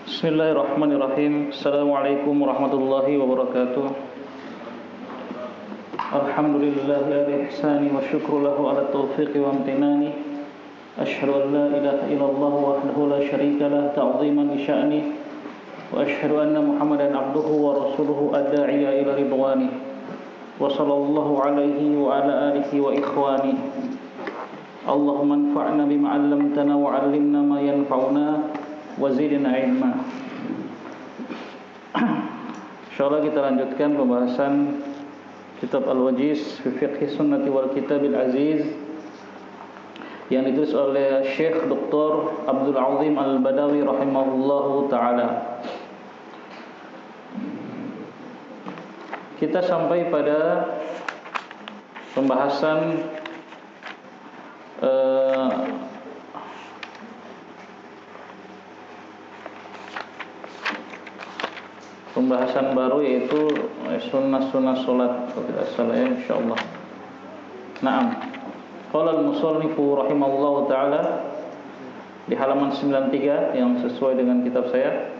Bismillahirrahmanirrahim. Assalamualaikum warahmatullahi wabarakatuh. Alhamdulillahi ala ihsani wa syukru lahu ala taufiqi wa amtinani. Asyhadu an la ilaha illallah wahdahu la syarika lah ta'ziman li sya'ni. Wa asyhadu anna Muhammadan abduhu wa rasuluhu ad-da'iya ila ridwani. Wa sallallahu alaihi wa ala alihi wa ikhwani. Allahumma anfa'na bima 'allamtana wa 'allimna ma yanfa'una wa zidna ilma. Insyaallah kita lanjutkan pembahasan kitab Al-Wajiz fi Fiqh Sunnati wal Kitabil Aziz yang ditulis oleh Syekh Dr. Abdul Azim Al-Badawi rahimahullahu taala. Kita sampai pada pembahasan pembahasan baru, yaitu sunnah-sunnah salat, kalau tidak salah ya, insyaallah. Naam. Qala al-musannifu rahimahullahu taala di halaman 93 yang sesuai dengan kitab saya,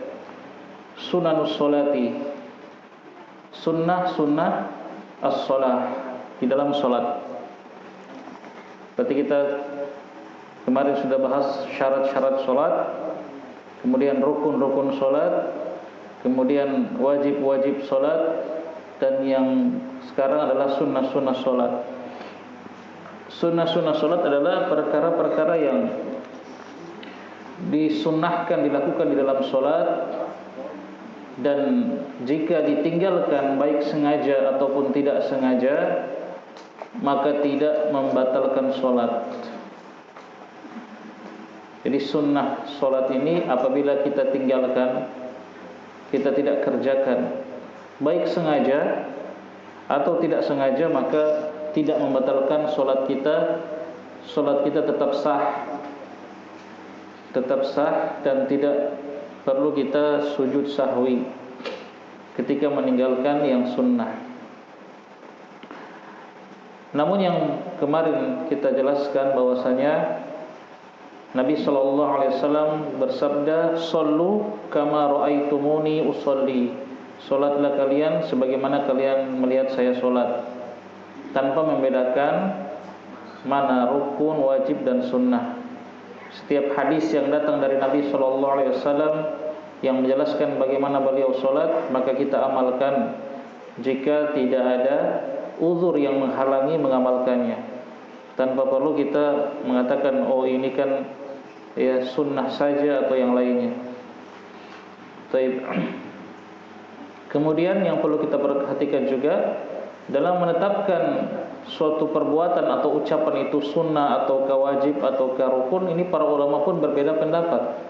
Sunanus Sholati, sunnah as-shalah di dalam salat. Berarti kita kemarin sudah bahas syarat-syarat salat, kemudian rukun-rukun salat, kemudian wajib-wajib salat, dan yang sekarang adalah sunnah-sunnah salat. Sunnah-sunnah salat adalah perkara-perkara yang disunnahkan dilakukan di dalam salat, dan jika ditinggalkan baik sengaja ataupun tidak sengaja maka tidak membatalkan salat. Jadi sunnah salat ini apabila kita tinggalkan, kita tidak kerjakan baik sengaja atau tidak sengaja, maka tidak membatalkan salat kita. Salat kita tetap sah dan tidak perlu kita sujud sahwi ketika meninggalkan yang sunnah. Namun yang kemarin kita jelaskan bahwasanya Nabi sallallahu alaihi wasallam bersabda, "Shallu kama raaitumuni usolli." Salatlah kalian sebagaimana kalian melihat saya salat, tanpa membedakan mana rukun, wajib dan sunnah. Setiap hadis yang datang dari Nabi sallallahu alaihi wasallam yang menjelaskan bagaimana beliau salat, maka kita amalkan jika tidak ada uzur yang menghalangi mengamalkannya, tanpa perlu kita mengatakan oh ini kan ya sunnah saja atau yang lainnya. Baik. Kemudian yang perlu kita perhatikan juga dalam menetapkan suatu perbuatan atau ucapan itu sunnah atau wajib atau rukun, ini para ulama pun berbeda pendapat.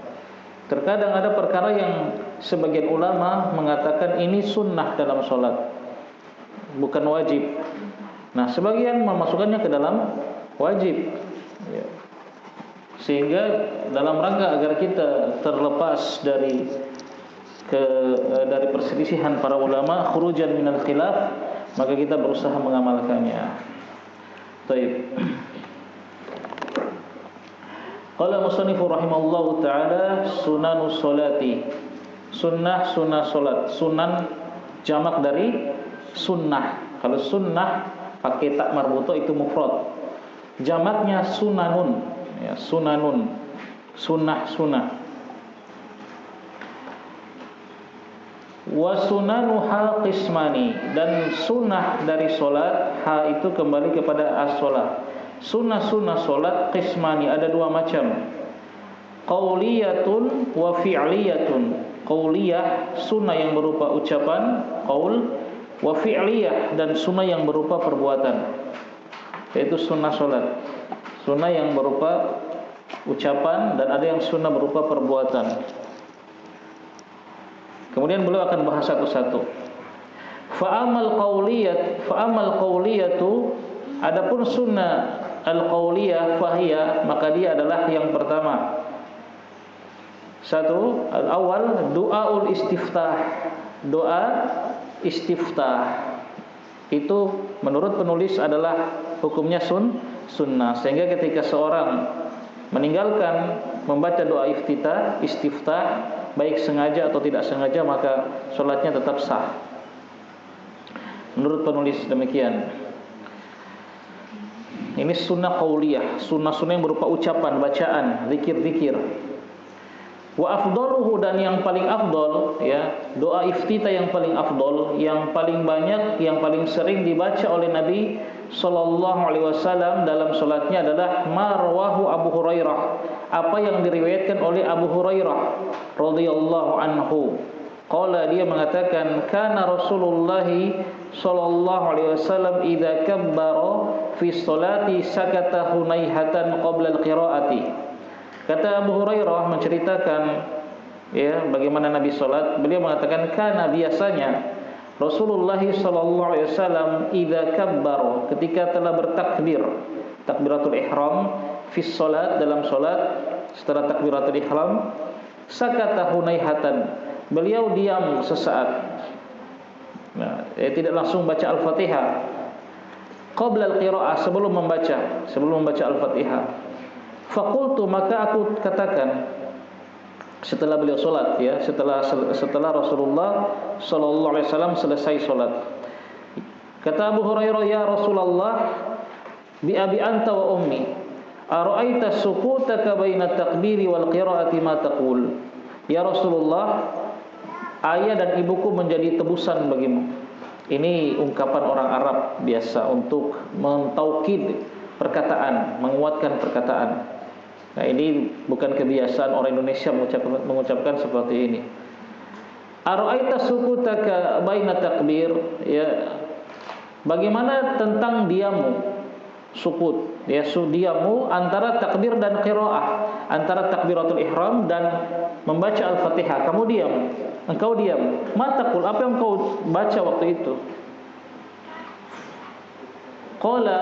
Terkadang ada perkara yang sebagian ulama mengatakan ini sunnah dalam sholat, bukan wajib. Nah, sebagian memasukkannya ke dalam wajib ya. Sehingga dalam rangka agar kita terlepas dari perselisihan para ulama, khurujan minal khilaf, maka kita berusaha mengamalkannya. Baik. Qala musannifu rahimallahu taala sunanus sholati. Sunnah salat. Sunan jamak dari sunnah. Kalau sunnah pakai tak marbuto itu mufrad. Jamaknya sunanun, ya, sunanun. Sunnah. Wa sunanuha qismani, dan sunnah dari salat, ha itu kembali kepada as-shalah. Sunnah salat qismani, ada dua macam. Qauliyatun wa fi'liyatun. Qauliyah, sunnah yang berupa ucapan, qaul, wa fi'liyah, dan sunnah yang berupa perbuatan, yaitu sunnah salat. Sunnah yang berupa ucapan dan ada yang sunnah berupa perbuatan. Kemudian beliau akan bahas satu-satu. Fa'amal qauliyatu, adapun sunnah al-qauliyah fahiya, maka dia adalah yang pertama. Satu, al-awwal du'aul istiftah. Doa istiftah itu menurut penulis adalah hukumnya sunnah. Sehingga ketika seorang meninggalkan membaca doa istiftah, baik sengaja atau tidak sengaja, maka salatnya tetap sah. Menurut penulis demikian. Ini sunnah qauliyah, sunnah-sunnah yang berupa ucapan, bacaan, zikir-zikir. Wa afdaluhu, dan yang paling afdal, ya, doa iftitah yang paling afdal, yang paling banyak, yang paling sering dibaca oleh Nabi sallallahu alaihi wasallam dalam salatnya adalah marwahu Abu Hurairah, apa yang diriwayatkan oleh Abu Hurairah radhiyallahu anhu. Qala, dia mengatakan, kana Rasulullah sallallahu alaihi wasallam idza kabbara fi sholati sakata hunaihatan qabla al-qiraati. Kata Abu Hurairah menceritakan, ya, bagaimana Nabi salat. Beliau mengatakan, kana, biasanya Rasulullah sallallahu alaihi wasallam idza kabbara, ketika telah bertakbir, takbiratul ihram, fi salat, dalam salat, setelah takbiratul ihram, sakata hunaihatan, beliau diam sesaat. Nah, tidak langsung baca Al-Fatihah. Qabla al-qiraah, sebelum membaca Al-Fatihah. Faqultu, maka aku katakan, setelah beliau salat, ya, setelah Rasulullah sallallahu alaihi wasallam selesai salat. Kata Abu Hurairah, ya Rasulullah, bi abi anta wa ummi, ara'aita sukutaka baina takbiri wal qiraati ma taqul. Ya Rasulullah, ayah dan ibuku menjadi tebusan bagimu. Ini ungkapan orang Arab biasa untuk mentaukid perkataan, menguatkan perkataan. Nah, ini bukan kebiasaan orang Indonesia mengucapkan seperti ini. Ara'aita sukutaka baina takbir, ya, bagaimana tentang diammu, sukut, ya, diammu antara takbir dan qiraah, antara takbiratul ihram dan membaca Al-Fatihah. Kamu diam, engkau diam. Mataqul, apa yang engkau baca waktu itu? Qala,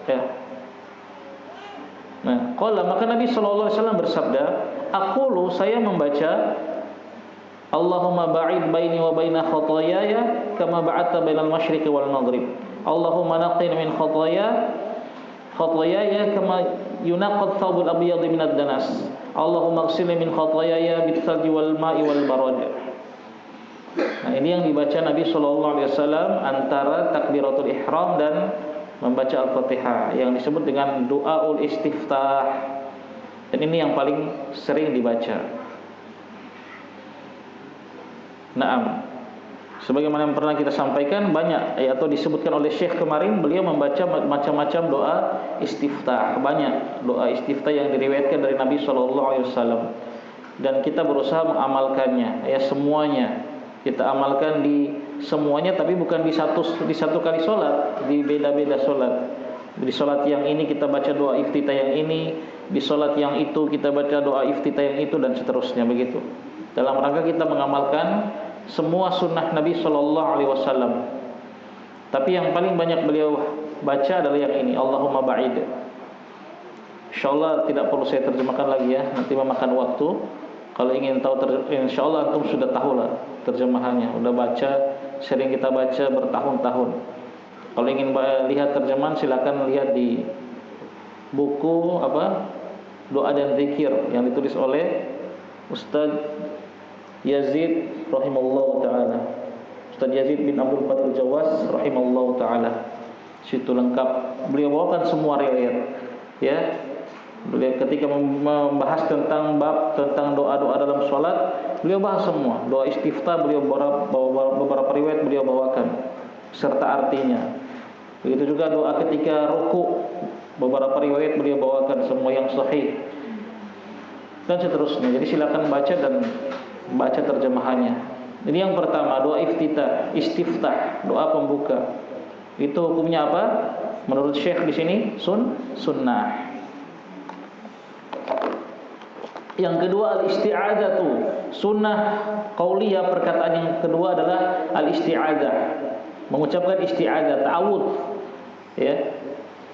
ya. Nah, qala, maka Nabi sallallahu alaihi wasallam bersabda, aqulu, saya membaca, Allahumma ba'id baini wa baina khataayaya kama ba'adta bainal masyriqi wal maghrib. Allahumma naqqini min khataayaya kama yunaqqad thawbul abyad min ad-danas. Allahumma ighsilni min khataayaya bit-thalji wal ma'i wal barad. Nah, ini yang dibaca Nabi sallallahu alaihi wasallam antara takbiratul ihram dan membaca Al-Fatihah, yang disebut dengan doaul istiftah. Dan ini yang paling sering dibaca. Naam. Sebagaimana yang pernah kita sampaikan, banyak, atau disebutkan oleh Syekh kemarin, beliau membaca macam-macam doa istiftah. Banyak doa istiftah yang diriwayatkan dari Nabi sallallahu alaihi wasallam. Dan kita berusaha mengamalkannya, ya, semuanya. Kita amalkan di semuanya, tapi bukan di satu kali sholat, di beda-beda sholat. Di sholat yang ini kita baca doa iftitah yang ini, di sholat yang itu kita baca doa iftitah yang itu, dan seterusnya begitu. Dalam rangka kita mengamalkan semua sunnah Nabi Sallallahu Alaihi Wasallam. Tapi yang paling banyak beliau baca adalah yang ini, Allahumma ba'id. Insyaallah tidak perlu saya terjemahkan lagi, ya, nanti memakan waktu. Kalau ingin tahu, insyaallah antum sudah tahulah terjemahannya, udah baca, sering kita baca bertahun-tahun. Kalau ingin lihat terjemahan, silakan lihat di buku Doa dan Zikir yang ditulis oleh Ustaz Yazid rahimahullah taala. Ustaz Yazid bin Abdul Qadir Jawas rahimahullah taala. Situ lengkap. Beliau bawakan semua riwayat, ya. Beliau ketika membahas tentang bab tentang doa-doa dalam sholat, beliau bahas semua. Doa istiftah beliau bawa beberapa riwayat beliau bawakan serta artinya. Begitu juga doa ketika ruku, beberapa riwayat beliau bawakan semua yang sahih. Dan seterusnya. Jadi silakan baca dan baca terjemahannya. Ini yang pertama, doa istiftah, doa pembuka. Itu hukumnya apa? Menurut Syekh di sini sunnah. Yang kedua, al-isti'adzatu, sunnah qauliyah. Perkataan yang kedua adalah al-isti'adzah, mengucapkan isti'adzah, ta'awudz, ya.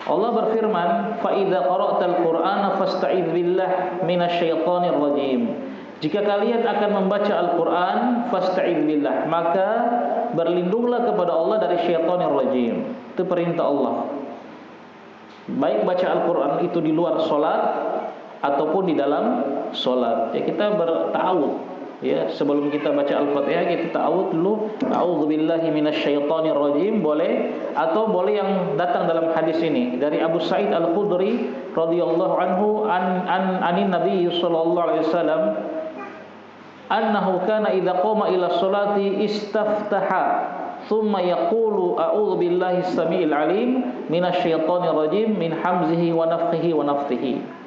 Allah berfirman, fa idza qara'tal qur'ana fasta'idz billah minasyaitonir rajim. Jika kalian akan membaca Al-Qur'an, fasta'idz billah, maka berlindunglah kepada Allah dari syaitonir rajim. Itu perintah Allah. Baik baca Al-Qur'an itu di luar salat ataupun di dalam sholat, ya, kita berta'awudz, Ya, sebelum kita baca Al-Fatihah kita ta'awudz dulu, a'udzubillahi minasyaitonir rajim, boleh, atau boleh yang datang dalam hadis ini dari Abu Sa'id Al-Khudri radhiyallahu anhu anin Nabi sallallahu alaihi wasallam annahu kana idza qama ila sholati istaftaha thumma yaqulu a'udzubillahi as-sami'il 'alim minasyaitonir rajim min hamzihi wa nafthihi wa nafthihi.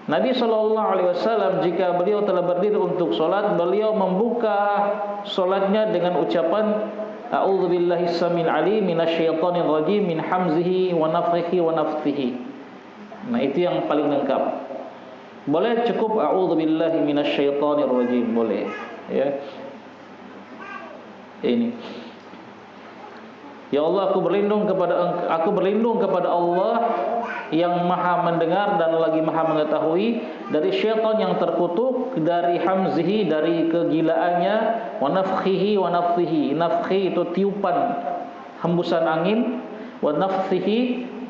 Nabi SAW jika beliau telah berdiri untuk solat, beliau membuka solatnya dengan ucapan A'udzubillahi as-sami'il 'alim minasyaitonir rajim min hamzihi wa nafthihi wa nafthihi. Nah, itu yang paling lengkap. Boleh cukup A'udzubillahi minasyaitonir rajim, boleh. Ya. Ini. Ya Allah, aku berlindung kepada Allah yang Maha mendengar dan lagi Maha mengetahui dari syaitan yang terkutuk, dari hamzihi, dari kegilaannya, wa nafthihi wa nafthihi. Nafhi itu tiupan hembusan angin, wa nafthihi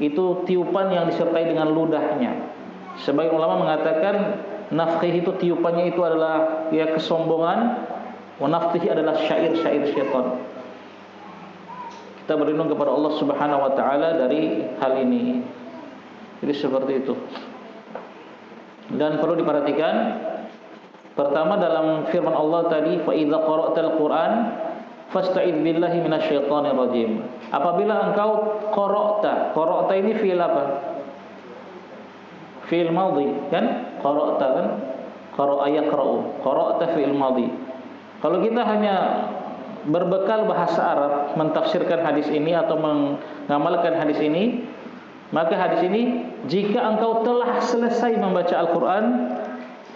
itu tiupan yang disertai dengan ludahnya. Sebagian ulama mengatakan nafhihi itu tiupannya itu adalah ya kesombongan, wa nafthihi adalah syair-syair syaitan. Kita berlindung kepada Allah Subhanahu wa taala dari hal ini. Jadi seperti itu. Dan perlu diperhatikan, pertama dalam firman Allah tadi, fa idza qara'tal Qur'an fasta'idz billahi minasyaitonir rajim. Apabila engkau qara'ta ini fi'il apa? Fi'il madhi, kan? Qara'ta kan? Qara'a yaqra'u. Qara'ta fi'il madhi. Kalau kita hanya berbekal bahasa Arab mentafsirkan hadis ini atau mengamalkan hadis ini, maka hadis ini, jika engkau telah selesai membaca Al-Quran,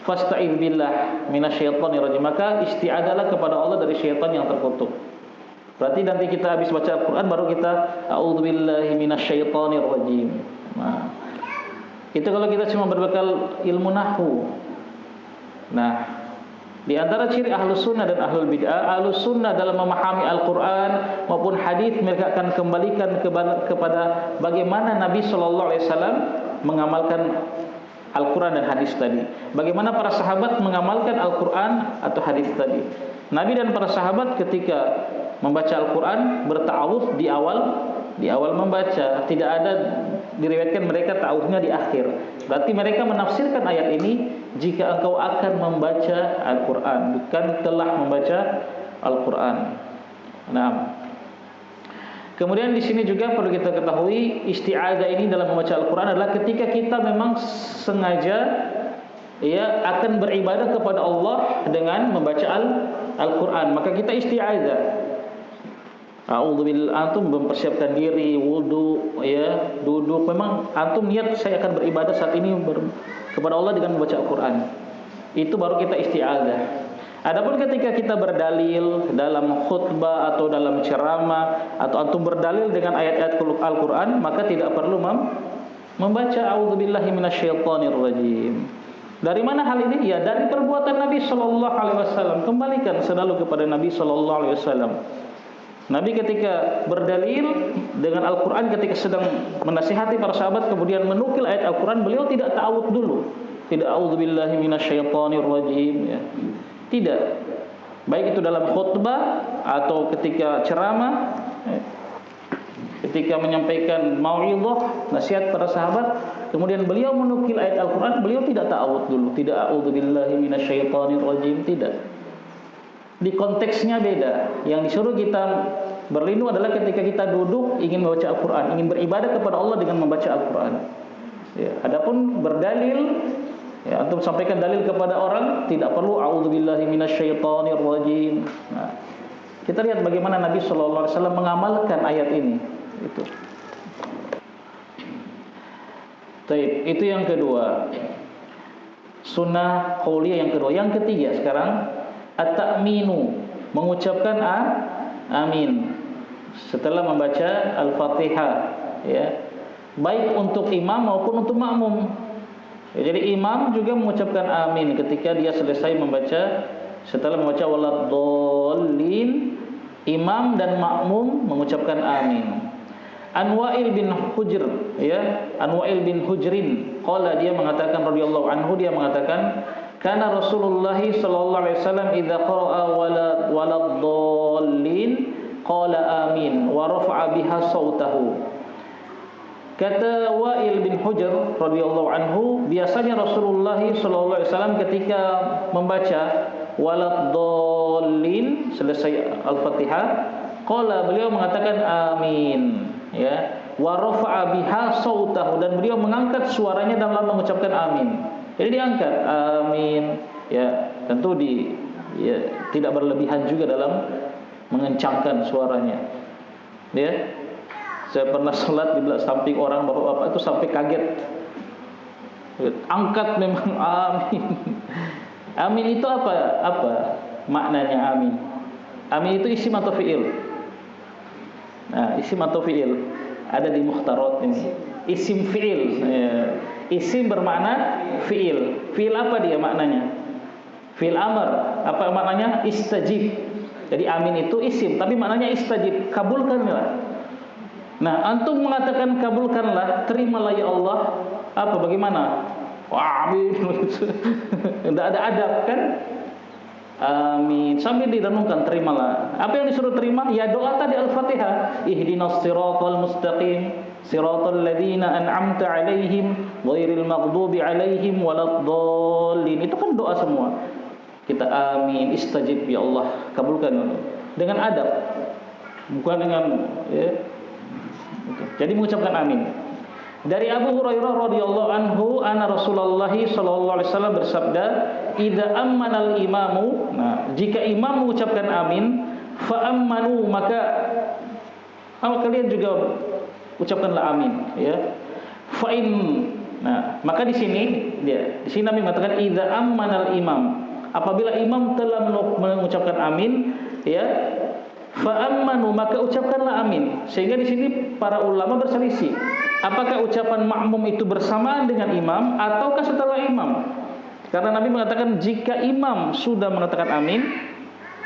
fasta'idz billah minasyaitonir rajim, maka isti'adalah kepada Allah dari syaitan yang terkutuk. Berarti nanti kita habis baca Al-Quran baru kita a'udzubillahi minasyaitonir rajim. Nah, itu kalau kita cuma berbekal ilmu nahwu. Nah, di antara ciri ahlus sunnah dan ahlul bid'ah, ahlus sunnah dalam memahami Al-Quran maupun hadis, mereka akan kembalikan kepada bagaimana Nabi SAW mengamalkan Al-Quran dan hadis tadi. Bagaimana para sahabat mengamalkan Al-Quran atau hadis tadi. Nabi dan para sahabat ketika membaca Al-Quran berta'awudz di awal membaca. Tidak ada diriwayatkan mereka ta'awudznya di akhir. Berarti mereka menafsirkan ayat ini, jika engkau akan membaca Al-Quran, bukan telah membaca Al-Quran. Nah, kemudian di sini juga perlu kita ketahui, isti'adzah ini dalam membaca Al-Quran adalah ketika kita memang sengaja ya akan beribadah kepada Allah dengan membaca Al-Quran, maka kita isti'adzah. A'udzubillahi, antum mempersiapkan diri, wudu, ya, duduk. Memang antum niat saya akan beribadah saat ini kepada Allah dengan membaca Al-Quran. Itu baru kita isti'adzah. Adapun ketika kita berdalil dalam khutbah atau dalam ceramah, atau antum berdalil dengan ayat-ayat Al-Quran, maka tidak perlu membaca a'udzubillahi minasyaitonir rajim. Dari mana hal ini? Ya, dari perbuatan Nabi sallallahu alaihi wasallam. Kembalikan selalu kepada Nabi sallallahu alaihi wasallam. Nabi ketika berdalil dengan Al-Quran, ketika sedang menasihati para sahabat, kemudian menukil ayat Al-Quran, beliau tidak ta'awudz dulu. Tidak a'udzubillahi minasyaitonir rajim, ya. Tidak. Baik itu dalam khutbah atau ketika ceramah, ketika menyampaikan mau'izah, nasihat para sahabat, kemudian beliau menukil ayat Al-Quran, beliau tidak ta'awudz dulu. Tidak a'udzubillahi minasyaitonir rajim, tidak. Di konteksnya beda. Yang disuruh kita berlindung adalah ketika kita duduk ingin membaca Al-Quran, ingin beribadah kepada Allah dengan membaca Al-Quran. Ya, adapun berdalil, ya, untuk sampaikan dalil kepada orang tidak perlu a'udzubillahi minasyaitonir rajim. Nah, kita lihat bagaimana Nabi sallallahu alaihi wasallam mengamalkan ayat ini. Baik, itu yang kedua. Sunnah qauliyah yang kedua. Yang ketiga sekarang at-ta'minu, mengucapkan amin setelah membaca Al-Fatihah, ya. Baik untuk imam maupun untuk makmum. Ya, jadi imam juga mengucapkan amin ketika dia selesai membaca, setelah membaca waladdallin, imam dan makmum mengucapkan amin. Anwa'il bin Hujr, ya, Anwa'il bin Hujrin, qala, dia mengatakan radhiyallahu anhu, dia mengatakan Kana Rasulullah sallallahu alaihi wasallam idza qara'a waladdallin qala amin wa rafa'a biha sautahu. Kata Wa'il bin Hujr radhiyallahu anhu, biasanya Rasulullah sallallahu alaihi wasallam ketika membaca waladdallin selesai Al-Fatihah, qala, beliau mengatakan amin, ya, wa rafa'a biha sautahu, dan beliau mengangkat suaranya dalam mengucapkan amin. Jadi diangkat amin, ya, tentu tidak berlebihan juga dalam mengencangkan suaranya, ya. Saya pernah sholat di belakang samping orang bapak-bapak itu sampai kaget. Angkat memang amin. Amin itu apa? Apa maknanya amin? Amin itu isim atau fi'il? Nah, isim atau fi'il ada di Mukhtarat ini. Isim fi'il. Ya. Isim bermakna fi'il. Fi'il apa dia maknanya? Fi'il amr. Apa maknanya? Istajib. Jadi amin itu isim, tapi maknanya istajib, kabulkanlah. Nah, antum mengatakan kabulkanlah, terimalah ya Allah, apa bagaimana? Wah, amin. Tidak ada adab kan? Amin. Sambil direnungkan, terimalah. Apa yang disuruh terima? Ya doa tadi Al-Fatihah. Ihdinas siratal mustaqim, siratal ladzina an'amta 'alaihim, ghairil maghdubi 'alaihim waladdallin. Itu kan doa semua. Kita amin, istajib ya Allah, kabulkan dengan adab. Bukan dengan jadi mengucapkan amin. Dari Abu Hurairah radhiyallahu anhu, anna Rasulullah sallallahu alaihi wasallam bersabda, "Idza ammanal imamu," nah, jika imam mengucapkan amin, fa ammanu, maka kalian juga ucapkanlah amin, ya. Fa in, nah, maka di sini Nabi mengatakan idza ammanal imam, apabila imam telah mengucapkan amin, ya, fa'ammanu, maka ucapkanlah amin. Sehingga di sini para ulama berselisih, apakah ucapan makmum itu bersamaan dengan imam ataukah setelah imam? Karena Nabi mengatakan jika imam sudah mengatakan amin,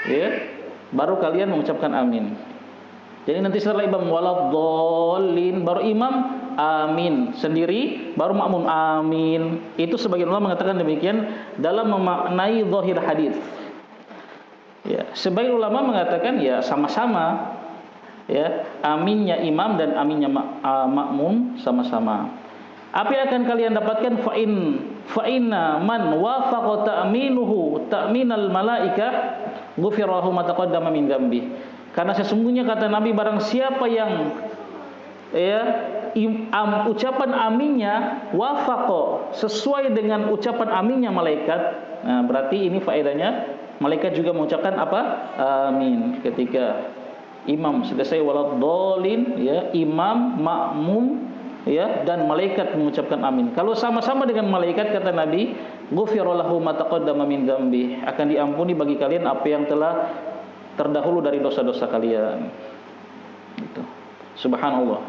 ya, baru kalian mengucapkan amin. Jadi nanti setelah imam waladdallin, baru imam amin sendiri, baru makmum amin. Itu sebagian ulama mengatakan demikian dalam memaknai zahir hadis. Ya, sebagian ulama mengatakan ya sama-sama, ya, aminnya imam dan aminnya makmum sama-sama. Apa yang akan kalian dapatkan? Fa'inna man wafaqa ta'minuhu ta'minal malaikah ghufirahu ma taqaddama min dzambi. Karena sesungguhnya kata Nabi, barang siapa yang ucapan aminnya wafaqa, sesuai dengan ucapan aminnya malaikat, nah berarti ini faedahnya malaikat juga mengucapkan apa? Amin. Ketika imam selesai waladdallin, ya, imam, makmum, ya, dan malaikat mengucapkan amin. Kalau sama-sama dengan malaikat, kata Nabi, ghufira lahu ma taqaddama min dzambi, akan diampuni bagi kalian apa yang telah terdahulu dari dosa-dosa kalian. Gitu. Subhanallah.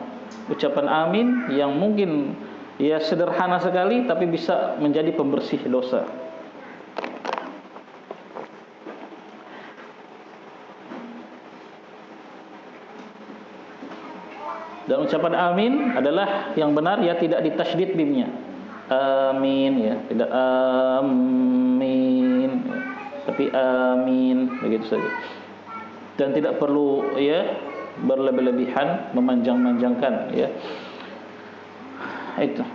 Ucapan amin yang mungkin ya sederhana sekali tapi bisa menjadi pembersih dosa. Dan ucapan amin adalah yang benar, ya, tidak ditasydid bimnya. Amin, ya, tidak amin, ya, tapi amin, begitu saja. Dan tidak perlu, ya, berlebih-lebihan, memanjang-manjangkan, ya. Itu.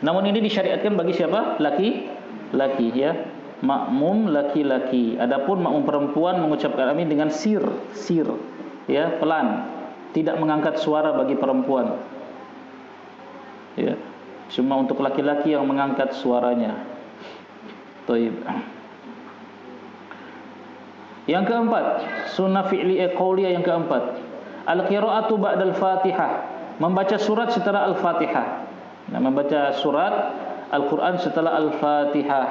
Namun ini disyariatkan bagi siapa? Laki-laki, ya. Makmum laki-laki. Adapun makmum perempuan mengucapkan amin dengan sir, ya, pelan. Tidak mengangkat suara bagi perempuan, ya, cuma untuk laki-laki yang mengangkat suaranya. Taib. Yang keempat, sunnah fi'li qauliyah yang keempat, al-qira'atu ba'dal Fatihah, membaca surat setelah Al-Fatihah. Nah, membaca surat Al-Qur'an setelah Al-Fatihah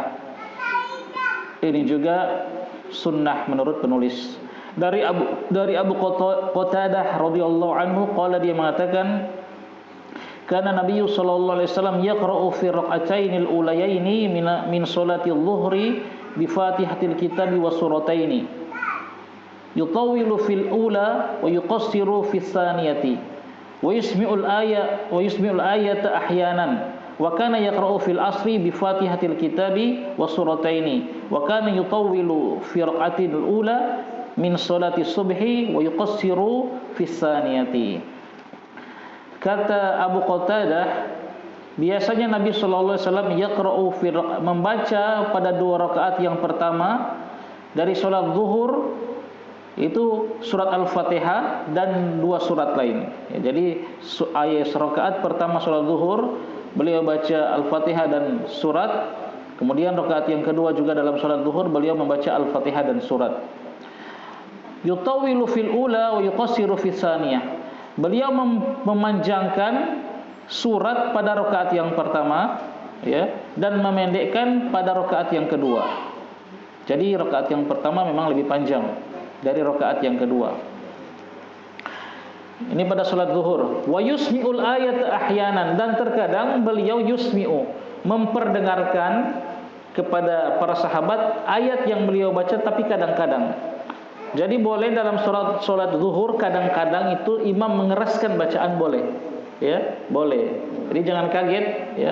ini juga sunnah menurut penulis. Dari Abu Qatadah radhiyallahu anhu, qala, dia mengatakan, kana Nabi sallallahu alaihi wasallam yaqra'u fi rak'atainil ulayaini min salati adh-dhuhri bi Fatihatil Kitab wa surataini, yutawwilu fil ula wa yuqassiru fis tsaniyati wa yusmi'ul ayata ahyanan wa kana yaqra'u fil asri bi Fatihatil kitabi wa surataini wa kana yutawwilu fi raq'atil ula min salati subhi wa yuqassiru fi tsaniyati. Kata Abu Qatadah, biasanya Nabi sallallahu alaihi wasallam yaqra'u membaca pada 2 rakaat yang pertama dari salat zuhur itu surat Al-Fatihah dan 2 surat lain. Ya, jadi ayat rakaat pertama salat zuhur beliau baca Al-Fatihah dan surat. Kemudian rakaat yang kedua juga dalam salat zuhur beliau membaca Al-Fatihah dan surat. Yutawwilu fil ula wa yuqassiru fis tsaniyah. Beliau memanjangkan surat pada rakaat yang pertama, ya, dan memendekkan pada rakaat yang kedua. Jadi rakaat yang pertama memang lebih panjang dari rakaat yang kedua. Ini pada salat zuhur. Wa yusmi'ul ayat ahyanan, dan terkadang beliau yusmi'u, memperdengarkan kepada para sahabat ayat yang beliau baca, tapi kadang-kadang. Jadi boleh dalam salat zuhur kadang-kadang itu imam mengeraskan bacaan, boleh. Ya, boleh. Jadi jangan kaget, ya.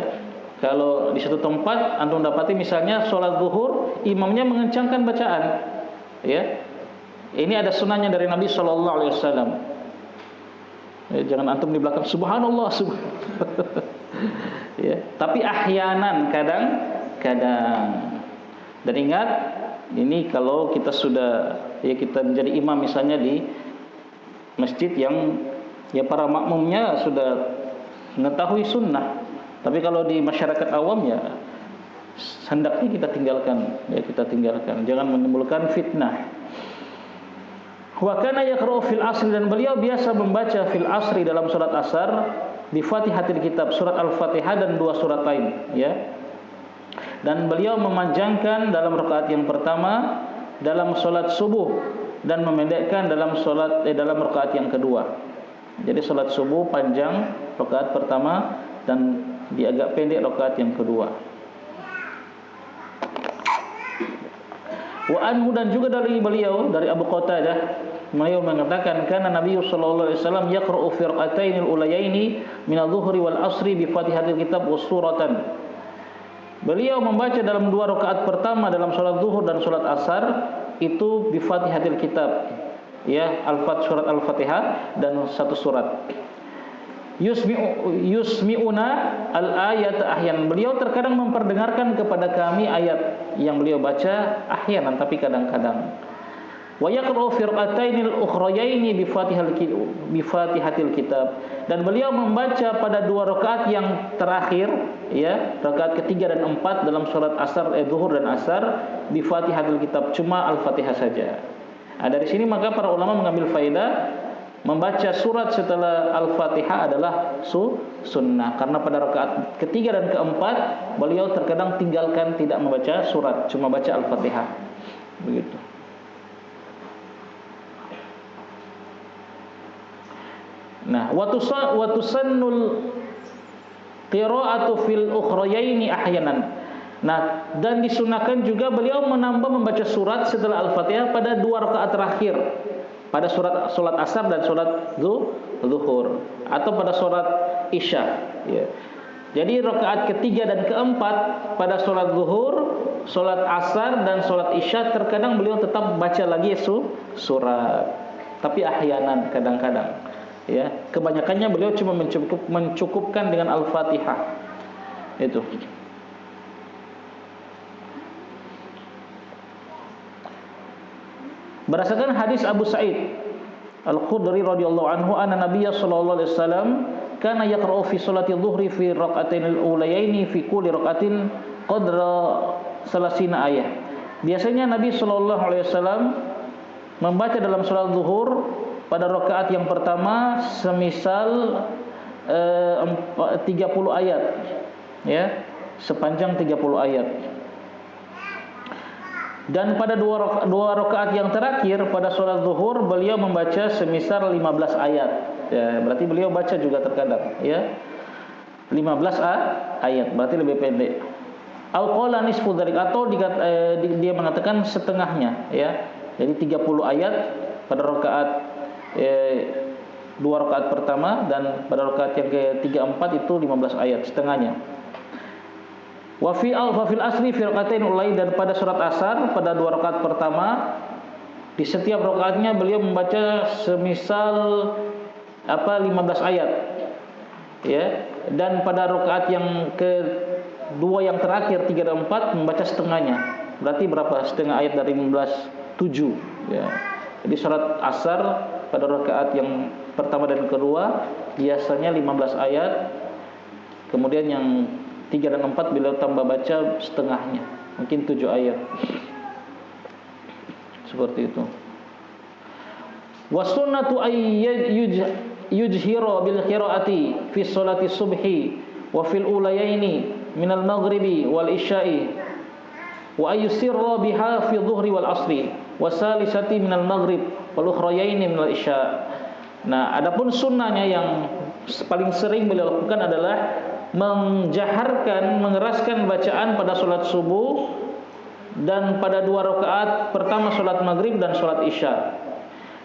Kalau di satu tempat antum dapati misalnya salat zuhur imamnya mengencangkan bacaan, ya. Ini ada sunahnya dari Nabi sallallahu alaihi wasallam. Jangan antum di belakang subhanallah, ya, tapi ahyanan, kadang-kadang. Dan ingat, ini kalau kita sudah, ya, kita menjadi imam misalnya di masjid yang, ya, para makmumnya sudah mengetahui sunnah. Tapi kalau di masyarakat awam, ya, hendaknya kita tinggalkan, ya, kita tinggalkan. Jangan menimbulkan fitnah. Wa kana yaqra'u fil asri, dan beliau biasa membaca fil asri dalam surat asar bi Fatihatil kitab, surat Al-Fatihah dan 2 surat lain, ya. Dan beliau memanjangkan dalam rakaat yang pertama dalam salat subuh dan memendekkan dalam rakaat yang kedua. Jadi salat subuh panjang rakaat pertama dan dia agak pendek rakaat yang kedua. Wa anhu, dan juga dari beliau, dari Abu Qatadah, beliau mengatakan kana Nabi sallallahu alaihi wasallam yaqra'u fi rak'atainil ulayaini min adh-dhuhri wal asri bi Fatihatil kitab was suratan. Beliau membaca dalam 2 rakaat pertama dalam salat zuhur dan salat asar itu bi Fatihatil kitab, ya, surat Al-Fatihah dan 1 surat. Yusmi'una al-ayat ahyan. Beliau terkadang memperdengarkan kepada kami ayat yang beliau baca ahyanan, tapi kadang-kadang. Wa yaqra'u fi rak'atainil ukhrayaini bi Fatihatil kitab, dan beliau membaca pada 2 rakaat yang terakhir, ya, rakaat ketiga dan 4 dalam surat asar, zuhur dan asar, bi Fatihatil kitab, cuma Al-Fatihah saja. Nah, dari sini maka para ulama mengambil faedah membaca surat setelah Al-Fatihah adalah sunnah, karena pada rakaat ketiga dan keempat beliau terkadang tinggalkan, tidak membaca surat, cuma baca Al-Fatihah. Begitu. Nah, wa tusannul qira'atu fil ukhrayaini ahyanan. Nah, dan disunahkan juga beliau menambah membaca surat setelah Al-Fatihah pada 2 rakaat terakhir, pada salat asar dan salat zuhur, atau pada salat isya, ya. Jadi rakaat ketiga dan keempat pada salat zuhur, salat asar dan salat isya terkadang beliau tetap baca lagi surat, tapi ahyanan, kadang-kadang, ya. Kebanyakannya beliau cuma mencukupkan dengan Al-Fatihah. Itu. Berdasarkan hadis Abu Sa'id Al-Khudri radhiyallahu anhu, anna Nabiy sallallahu alaihi wasallam kana yaqra'u fi sholati dhuhri fi rak'atainil ulayaini fi kulli rak'atin qadra salasina ayah. Biasanya Nabi sallallahu alaihi wasallam membaca dalam salat zuhur pada rakaat yang pertama semisal 30 ayat, ya, sepanjang 30 ayat. Dan pada dua rakaat yang terakhir pada sholat zuhur beliau membaca semisal 15 ayat, ya, berarti beliau baca juga terkadang, ya, 15 ayat, berarti lebih pendek. Al-qala nisfu dzalik, atau dia mengatakan setengahnya, ya. Jadi 30 ayat pada rakaat 2 rakaat pertama, dan pada rakaat yang ke-3 4 itu 15 ayat, setengahnya. Wa fil asri fi rakaatain ulai, dan pada surat asar pada 2 rakaat pertama di setiap rakaatnya beliau membaca semisal 15 ayat. Ya, dan pada rakaat yang kedua yang terakhir 3 dan 4 membaca setengahnya. Berarti berapa? Setengah ayat dari 15, 7 ya. Jadi surat asar pada rakaat yang pertama dan kedua biasanya 15 ayat. Kemudian yang 3 dan 4 beliau tambah baca setengahnya, mungkin 7 ayat. Seperti itu. Wasunnatu ay yujhira bil qiraati fi sholati subhi wa fil ulayaini minal maghribi wal isya'i wa ayusirra biha fi dhuhri wal asri wa salisati minal maghrib wal ukhrayaini minal isya'. Nah, adapun sunnahnya yang paling sering beliau lakukan adalah menjaharkan, mengeraskan bacaan pada salat subuh dan pada 2 rakaat pertama salat maghrib dan salat isya,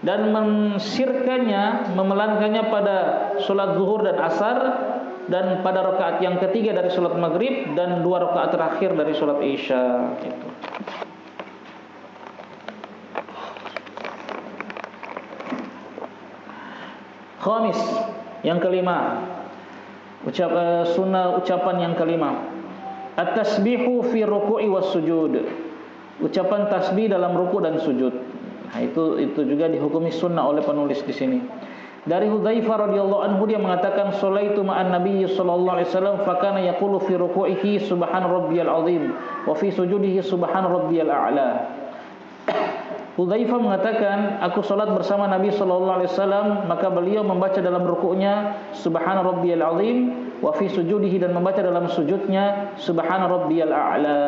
dan mensirkannya, memelankannya pada salat zuhur dan asar, dan pada rakaat yang ketiga dari salat maghrib dan 2 rakaat terakhir dari salat isya. Itu. Khamis, yang kelima, sunnah ucapan yang kelima, at-tasbihu fi ruku'i was sujud. Ucapan tasbih dalam ruku' dan sujud. Nah, itu juga dihukumi sunnah oleh penulis di sini. Dari Hudzaifah radhiyallahu anhu, dia mengatakan sholaitu ma'an nabiyyi sallallahu alaihi wasallam fa kana yaqulu fi ruku'ihi subhana rabbiyal azim wa fi sujudihi subhana rabbiyal a'la. Hudzaifah mengatakan, aku salat bersama Nabi sallallahu alaihi wasallam, maka beliau membaca dalam rukuknya subhana rabbiyal azim wa fi sujudihi, dan membaca dalam sujudnya subhana rabbiyal a'la.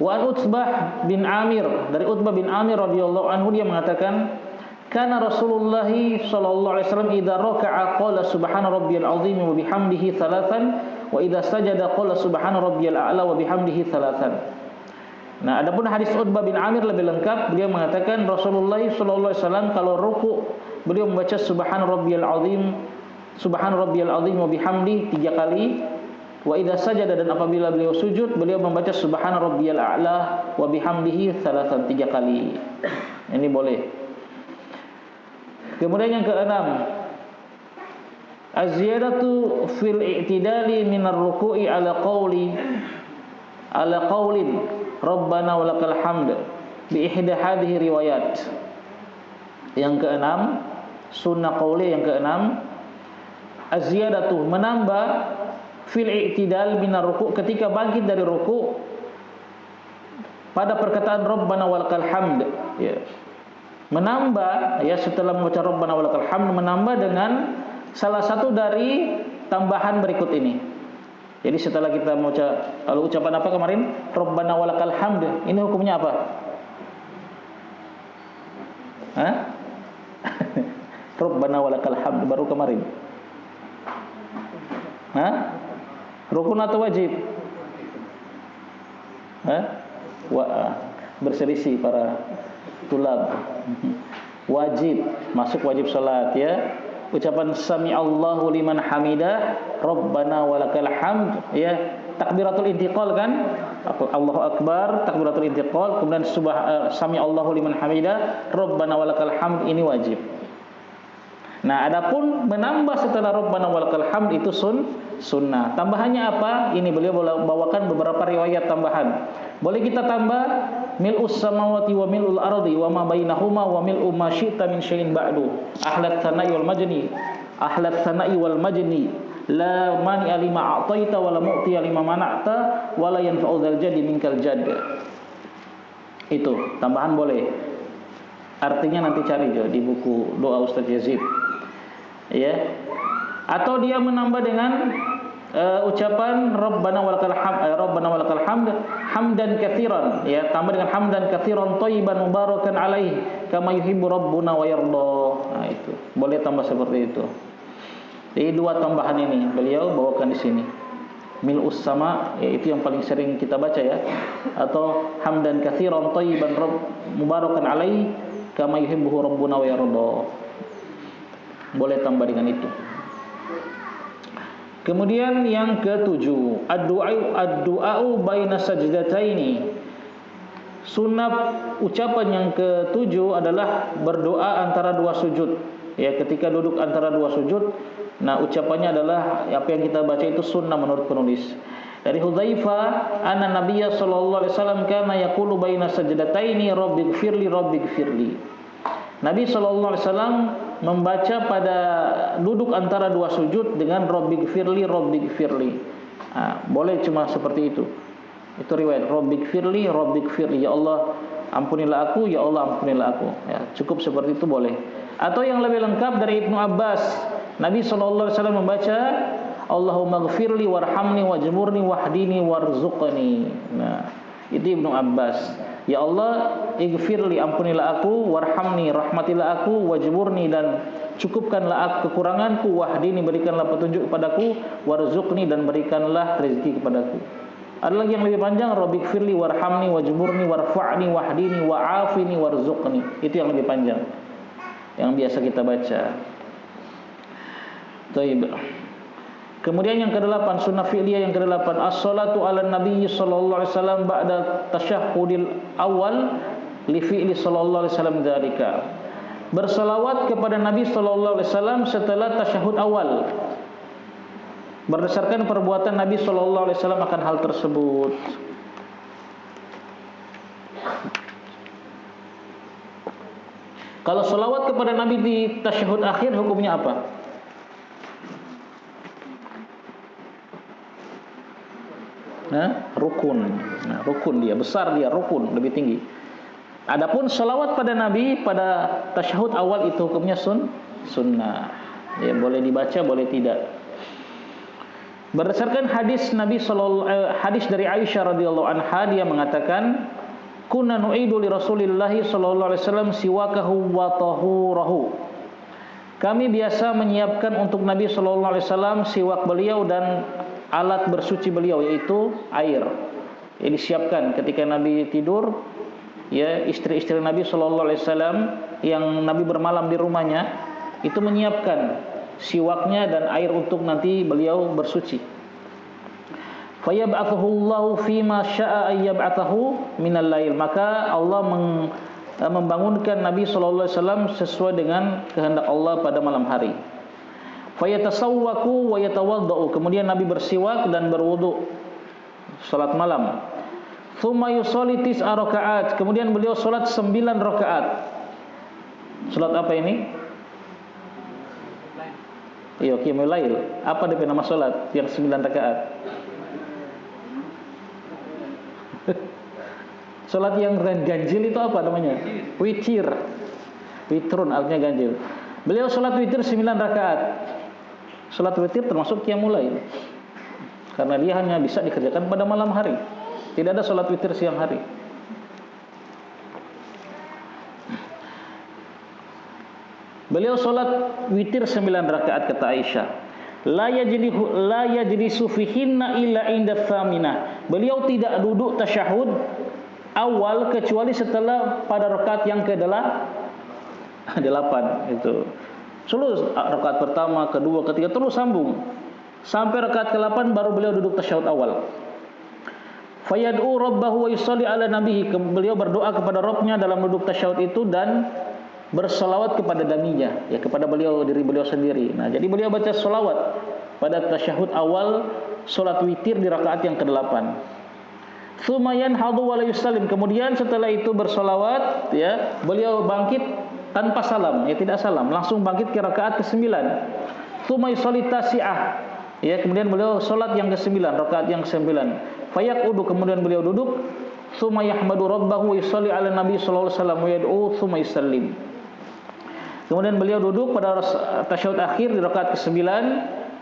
Wa an Utbah bin Amir, dari Utbah bin Amir radhiyallahu anhu, dia mengatakan kana Rasulullah sallallahu alaihi wasallam idza raka'a qala subhana rabbiyal azim wa bihamdihi thalathan wa idza sajada qala subhana rabbiyal a'la wa bihamdihi thalathan. Nah, adapun hadis Utbah bin Amir lebih lengkap. Beliau mengatakan Rasulullah sallallahu alaihi wasallam kalau ruku beliau membaca subhana rabbiyal azim wa bihamdihi 3 kali. Wa idza sajada, dan apabila beliau sujud beliau membaca subhana rabbiyal a'la wa bihamdihi thalathan 3 kali. Ini boleh. Kemudian yang keenam, az-ziyadatu fil i'tidali minar ruku'i ala qaulin rabbana walakal hamd bi ihda hadhihi riwayat. Yang keenam, sunnah qauli yang keenam, az-ziyadatu, menambah, fil i'tidal minar ruku', ketika bangkit dari ruku', pada perkataan rabbana walakal hamd ya. Menambah ya, setelah membaca rabbana walakal hamd, menambah dengan salah satu dari tambahan berikut ini. Jadi setelah kita membaca, lalu ucapan apa kemarin? Rabbana walakal hamd. Ini hukumnya apa? Hah? Rabbana walakal hamd baru kemarin. Hah? Rukun atau wajib? Berselisih para tulab. Wajib, masuk wajib salat ya. Ucapan sami Allahu liman hamidah, Rabbana walakal hamd ya. Takbiratul intiqal kan? Allahu akbar, takbiratul intiqal, kemudian sami Allahu liman hamidah, Rabbana walakal hamd, ini wajib. Nah, adapun menambah setelah Rabbana walakal hamd itu sunnah. Tambahannya apa? Ini beliau bawakan beberapa riwayat tambahan. Boleh kita tambah mil'us samawati wa mil'ul ardi wa ma bainahuma wa mil'u ma syi'ta min syai'in ba'du. Ahlat sana'i wal majni la mani'a lima a'taita wa la mu'tiya lima mana'ta wa la yanfa'u dzal jaddi minkal jadd. Itu tambahan boleh. Artinya nanti cari di buku doa Ustaz Yazid. Ya. Atau dia menambah dengan ucapan Rabbana walakal hamd hamdan katsiran ya, tambah dengan hamdan katsiran thayyiban mubarakan alaihi kama yuhibbu rabbuna wa yarda. Nah, itu boleh tambah seperti itu. Jadi 2 tambahan ini beliau bawakan di sini. Mil'us sama, yaitu yang paling sering kita baca ya, atau hamdan katsiran thayyiban mubarakan alaihi kama yuhibbu rabbuna wa yarda. Boleh tambah dengan itu. Kemudian yang ketujuh, ad-du'a'u baina sajdataini. Sunat ucapan yang ketujuh adalah berdoa antara dua sujud. Ya, ketika duduk antara dua sujud, nah ucapannya adalah apa yang kita baca itu sunnah menurut penulis. Dari Hudzaifah, anna Nabiyya sallallahu alaihi wasallam kana yaqulu baina sajdataini rabbighfirli rabbighfirli. Nabi sallallahu alaihi wasallam membaca pada duduk antara dua sujud dengan rabbighfirli rabbighfirli. Nah, boleh cuma seperti itu. Itu riwayat rabbighfirli rabbighfirli, ya Allah ampunilah aku, ya Allah ampunilah aku. Ya, cukup seperti itu boleh. Atau yang lebih lengkap dari Ibnu Abbas, Nabi sallallahu alaihi wasallam membaca Allahumma ighfirli warhamni wajburni wahdini warzuqni. Nah, itu Ibnu Abbas. Ya Allah, ighfirli ampunilah aku, warhamni rahmatilah aku, wajburni dan cukupkanlah aku kekuranganku, wahdini berikanlah petunjuk kepadaku, warzuqni dan berikanlah rezeki kepadaku. Ada lagi yang lebih panjang, rabbighfirli warhamni wajburni warfa'ni wahdini wa'afini warzuqni. Itu yang lebih panjang, yang biasa kita baca. Baik. Kemudian yang ke-8, sunnah fi'liyah yang ke-8, as-salatu 'alan nabiy sallallahu alaihi wasallam ba'da tasyahhudil awal li fi'li sallallahu alaihi wasallam dzalika. Berselawat kepada Nabi sallallahu alaihi wasallam setelah tasyahud awal, berdasarkan perbuatan Nabi sallallahu alaihi wasallam akan hal tersebut. Kalau selawat kepada Nabi di tasyahud akhir hukumnya apa? Rukun. Nah, rukun dia, besar dia, rukun, lebih tinggi. Adapun selawat pada Nabi pada tasyahud awal itu hukumnya sunnah. Ya, boleh dibaca, boleh tidak. Berdasarkan hadis hadis dari Aisyah radhiyallahu anha, dia mengatakan, kunna nu'idu li Rasulillah sallallahu alaihi wasallam siwakahu wa tahurahu. Kami biasa menyiapkan untuk Nabi sallallahu alaihi wasallam siwak beliau dan alat bersuci beliau, yaitu air. Yang disiapkan ketika Nabi tidur, ya, istri-istri Nabi sallallahu alaihi wasallam yang Nabi bermalam di rumahnya itu menyiapkan siwaknya dan air untuk nanti beliau bersuci. Fayab'athuhu Allahu fima syaa ayyab'athahu minal lail. Maka Allah membangunkan Nabi sallallahu alaihi wasallam sesuai dengan kehendak Allah pada malam hari. Fayatasawwaku wa yatawaddau. Kemudian Nabi bersiwak dan berwudu salat malam. Tsumma yusolli tis'a rakaat. Kemudian beliau salat 9 rakaat. Salat apa ini? Iya, qiyamul lail. Apa dia nama salat yang 9 rakaat? Salat yang ganjil itu apa namanya? Witir. Witrun artinya ganjil. Beliau salat witir 9 rakaat. Salat witir termasuk qiyamul lail, karena dia hanya bisa dikerjakan pada malam hari. Tidak ada salat witir siang hari. Beliau salat witir 9 rakaat kata Aisyah. La yajlisu fihinna illa inda tsaminah. Beliau tidak duduk tasyahud awal kecuali setelah pada rakaat yang ke-8 itu. Terus rakaat pertama, kedua, ketiga terus sambung sampai rakaat ke-8 baru beliau duduk tasyahud awal. Fayad'u rabbahu wa yusalli ala nabihi. Beliau berdoa kepada Rabbnya dalam duduk tasyahud itu dan berselawat kepada nabinya, ya, kepada beliau, diri beliau sendiri. Nah, jadi beliau baca selawat pada tasyahud awal salat witir di rakaat yang ke-8. Tsumma yanhadu wa la yusallim. Kemudian setelah itu berselawat, ya, beliau bangkit tanpa salam, ya, tidak salam, langsung bangkit ke rakaat ke-9. Tsumma yusalli tasi'ah. Ya, kemudian beliau salat yang ke-9, rakaat yang ke-9. Fayaqudu, kemudian beliau duduk. Tsumma yahmadu rabbahu wa yusalli ala nabi sallallahu alaihi wasallam wa yad'u tsumma yusallim. Kemudian beliau duduk pada tasyahud akhir di rakaat ke-9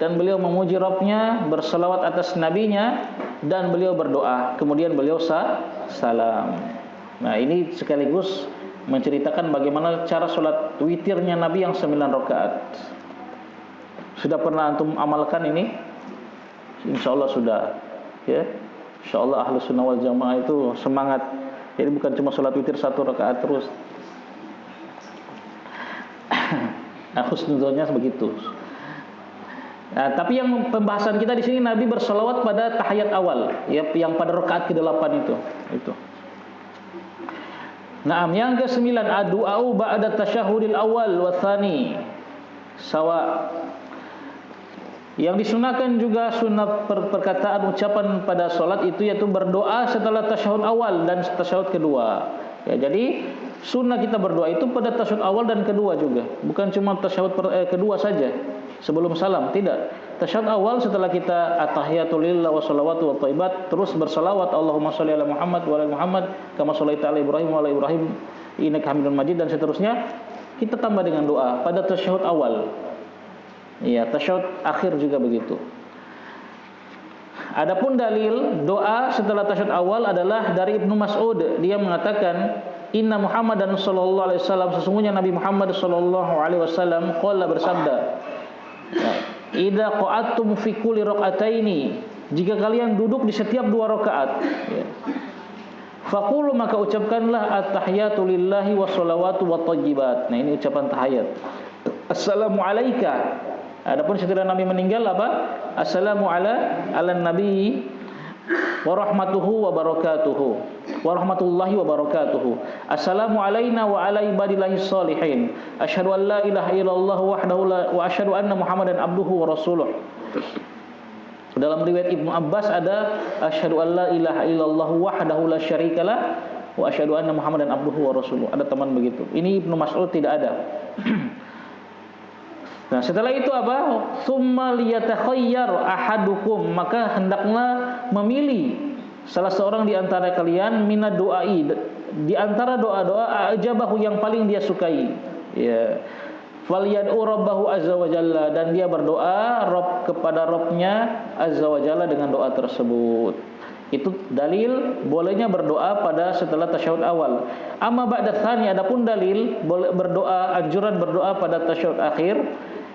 dan beliau memuji Rabbnya, berselawat atas nabinya dan beliau berdoa. Kemudian beliau salam. Nah, ini sekaligus menceritakan bagaimana cara sholat witirnya Nabi yang 9 rakaat. Sudah pernah antum amalkan ini? Insyaallah sudah, ya. Insyaallah Ahlus Sunnah wal Jamaah itu semangat. Jadi bukan cuma sholat witir 1 rakaat terus. Husnuzonnya begitu. Nah, tapi yang pembahasan kita di sini Nabi bersolawat pada tahiyat awal, ya, yang pada rakaat ke-8 itu. Naam, yang ke-9 ad-du'a'u ba'da tasyahhudil awal wa tsani. Sawa. Yang disunahkan juga sunnah perkataan ucapan pada solat itu yaitu berdoa setelah tasyahud awal dan tasyahud kedua. Ya, jadi sunnah kita berdoa itu pada tasyahud awal dan kedua juga, bukan cuma tasyahud kedua saja sebelum salam, tidak. Tasyahud awal setelah kita at-tahiyatu lillah wa shalawatu wa thayyibat, terus bersalawat Allahumma shalli ala Muhammad wa ala Muhammad kama shallaita ala Ibrahim wa ala Ibrahim innaka Hamidum Majid, dan seterusnya. Kita tambah dengan doa pada tasyahud awal. Ya, tasyahud akhir juga begitu. Adapun dalil doa setelah tasyahud awal adalah dari Ibnu Mas'ud. Dia mengatakan, "Inna Muhammadan sallallahu alaihi wasallam, sesungguhnya Nabi Muhammad sallallahu alaihi wasallam qala bersabda, idza qa'adtum fi kulli rak'ataini, jika kalian duduk di setiap 2 rakaat, ya, faqulu, maka ucapkanlah at-tahiyatu lillahi wa shalawatu wa thayyibat." Nah, ini ucapan tahiyat. Assalamu alayka. Adapun setelah Nabi meninggal apa? Assalamu ala nabi wa rahmatuhu wa barakatuhu wa rahmatullahi wa barakatuhu. Assalamu alayna wa ala ibadillahis shalihin. Asyhadu an la ilaha illallah wahdahu la wa asyhadu anna Muhammadan abduhu wa rasuluh. Dalam riwayat Ibnu Abbas ada asyhadu an la ilaha illallah wahdahu la syarikalah wa asyhadu anna Muhammadan abduhu wa rasuluh. Ada teman begitu. Ini Ibnu Mas'ud tidak ada. Nah, setelah itu apa? Tsumma liyatakhayyar ahadukum, maka hendaklah memilih salah seorang di antara kalian minad du'ai, di antara doa-doa ajabahu yang paling dia sukai. Ya. Falyad'u rabbahu azza wa jalla, dan dia berdoa kepada Rabbnya azza wa jalla dengan doa tersebut. Itu dalil bolehnya berdoa pada setelah tasyahud awal. Amma ba'da tsani, adapun dalil boleh berdoa, anjuran berdoa pada tasyahud akhir.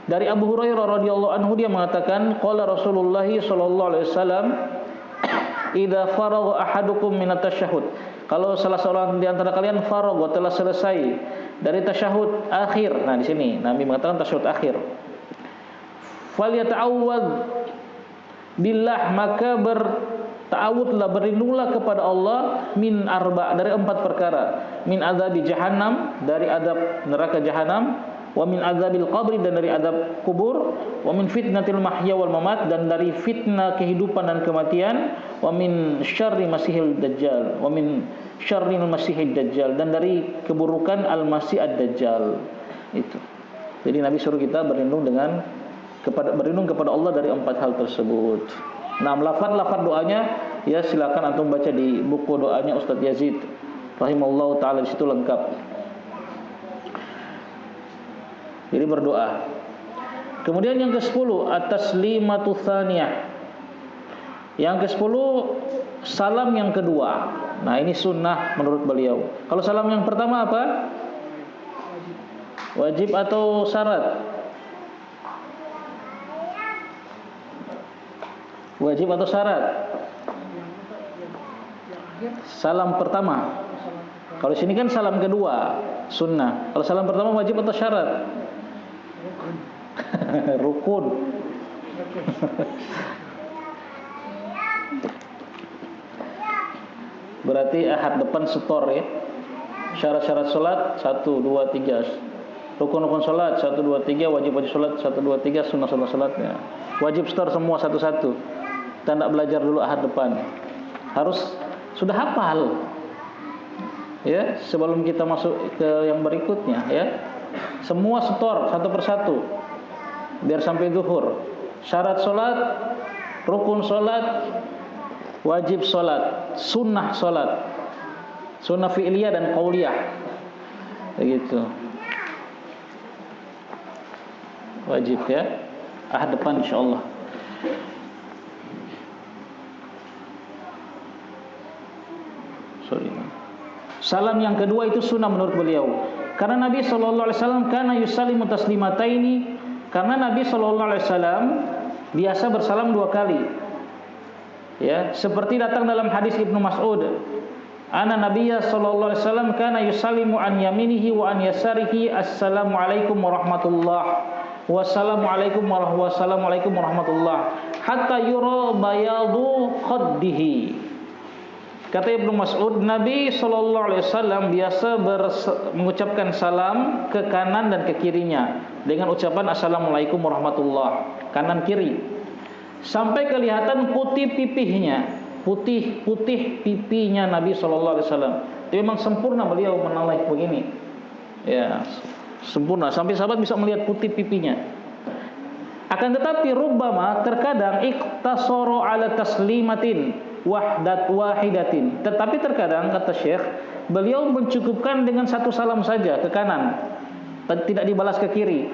Dari Abu Hurairah radhiyallahu anhu, dia mengatakan, qala Rasulullah sallallahu alaihi wasallam, idza faragha ahadukum minat tasyahud, kalau salah seorang di antara kalian faragha, telah selesai dari tasyahud akhir. Nah, di sini Nabi mengatakan tasyahud akhir. Falyata'awwadz billah, maka ta'awudlah, berlindunglah kepada Allah min arba, dari 4 perkara. Min azabi jahannam, dari adab neraka jahanam, wa min azabil qabri, dan dari adab kubur, wa min fitnatil mahya wal mamat, dan dari fitnah kehidupan dan kematian, wa min syarri masihil dajjal, wa min syarril masihid dajjal, dan dari keburukan al-masih ad-dajjal. Itu. Jadi Nabi suruh kita berlindung kepada Allah dari 4 hal tersebut. Nah, lafaz doanya ya silakan antum baca di buku doanya Ustaz Yazid rahimahullahu taala, di situ lengkap. Jadi berdoa. Kemudian yang ke-10 at-taslimatu tsaniyah. Yang ke-10 salam yang kedua. Nah, ini sunnah menurut beliau. Kalau salam yang pertama apa? Wajib atau syarat? Wajib atau syarat? Salam pertama. Kalau sini kan salam kedua, sunnah. Kalau salam pertama wajib atau syarat? Rukun. Berarti ahad depan setor ya. Syarat-syarat salat 1 2 3. Rukun-rukun salat 1 2 3, wajib-wajib salat 1 2 3, sunnah-sunnah salatnya. Wajib setor semua satu-satu. Kita tidak belajar dulu ahad depan. Harus sudah hafal. Ya, sebelum kita masuk ke yang berikutnya ya. Semua setor satu persatu biar sampai zuhur. Syarat salat, rukun salat, wajib salat, sunnah salat, sunnah fi'liyah dan qauliyah. Begitu. Wajib ya. Ahad depan insyaallah. Salam yang kedua itu sunnah menurut beliau. Karena Nabi sallallahu alaihi wasallam kana yusallimu taslimataini, karena Nabi sallallahu alaihi wasallam biasa bersalam 2 kali. Ya, seperti datang dalam hadis Ibnu Mas'ud, "Ana Nabiyya sallallahu alaihi wasallam kana yusallimu an yaminihi wa an yasarihi, assalamu alaikum warahmatullah." wassalamualaikum warahmatullah hatta yura bayadu khaddihi. Kata Ibnu Mas'ud, Nabi SAW biasa mengucapkan salam ke kanan dan ke kirinya dengan ucapan assalamualaikum warahmatullah, kanan kiri, sampai kelihatan putih pipihnya, putih pipinya Nabi SAW. Itu memang sempurna beliau menoleh begini, ya sempurna sampai sahabat bisa melihat putih pipinya. Akan tetapi rubbama terkadang iktasara ala taslimatin wahidatin. Tetapi terkadang kata Syekh, beliau mencukupkan dengan satu salam saja ke kanan, tidak dibalas ke kiri.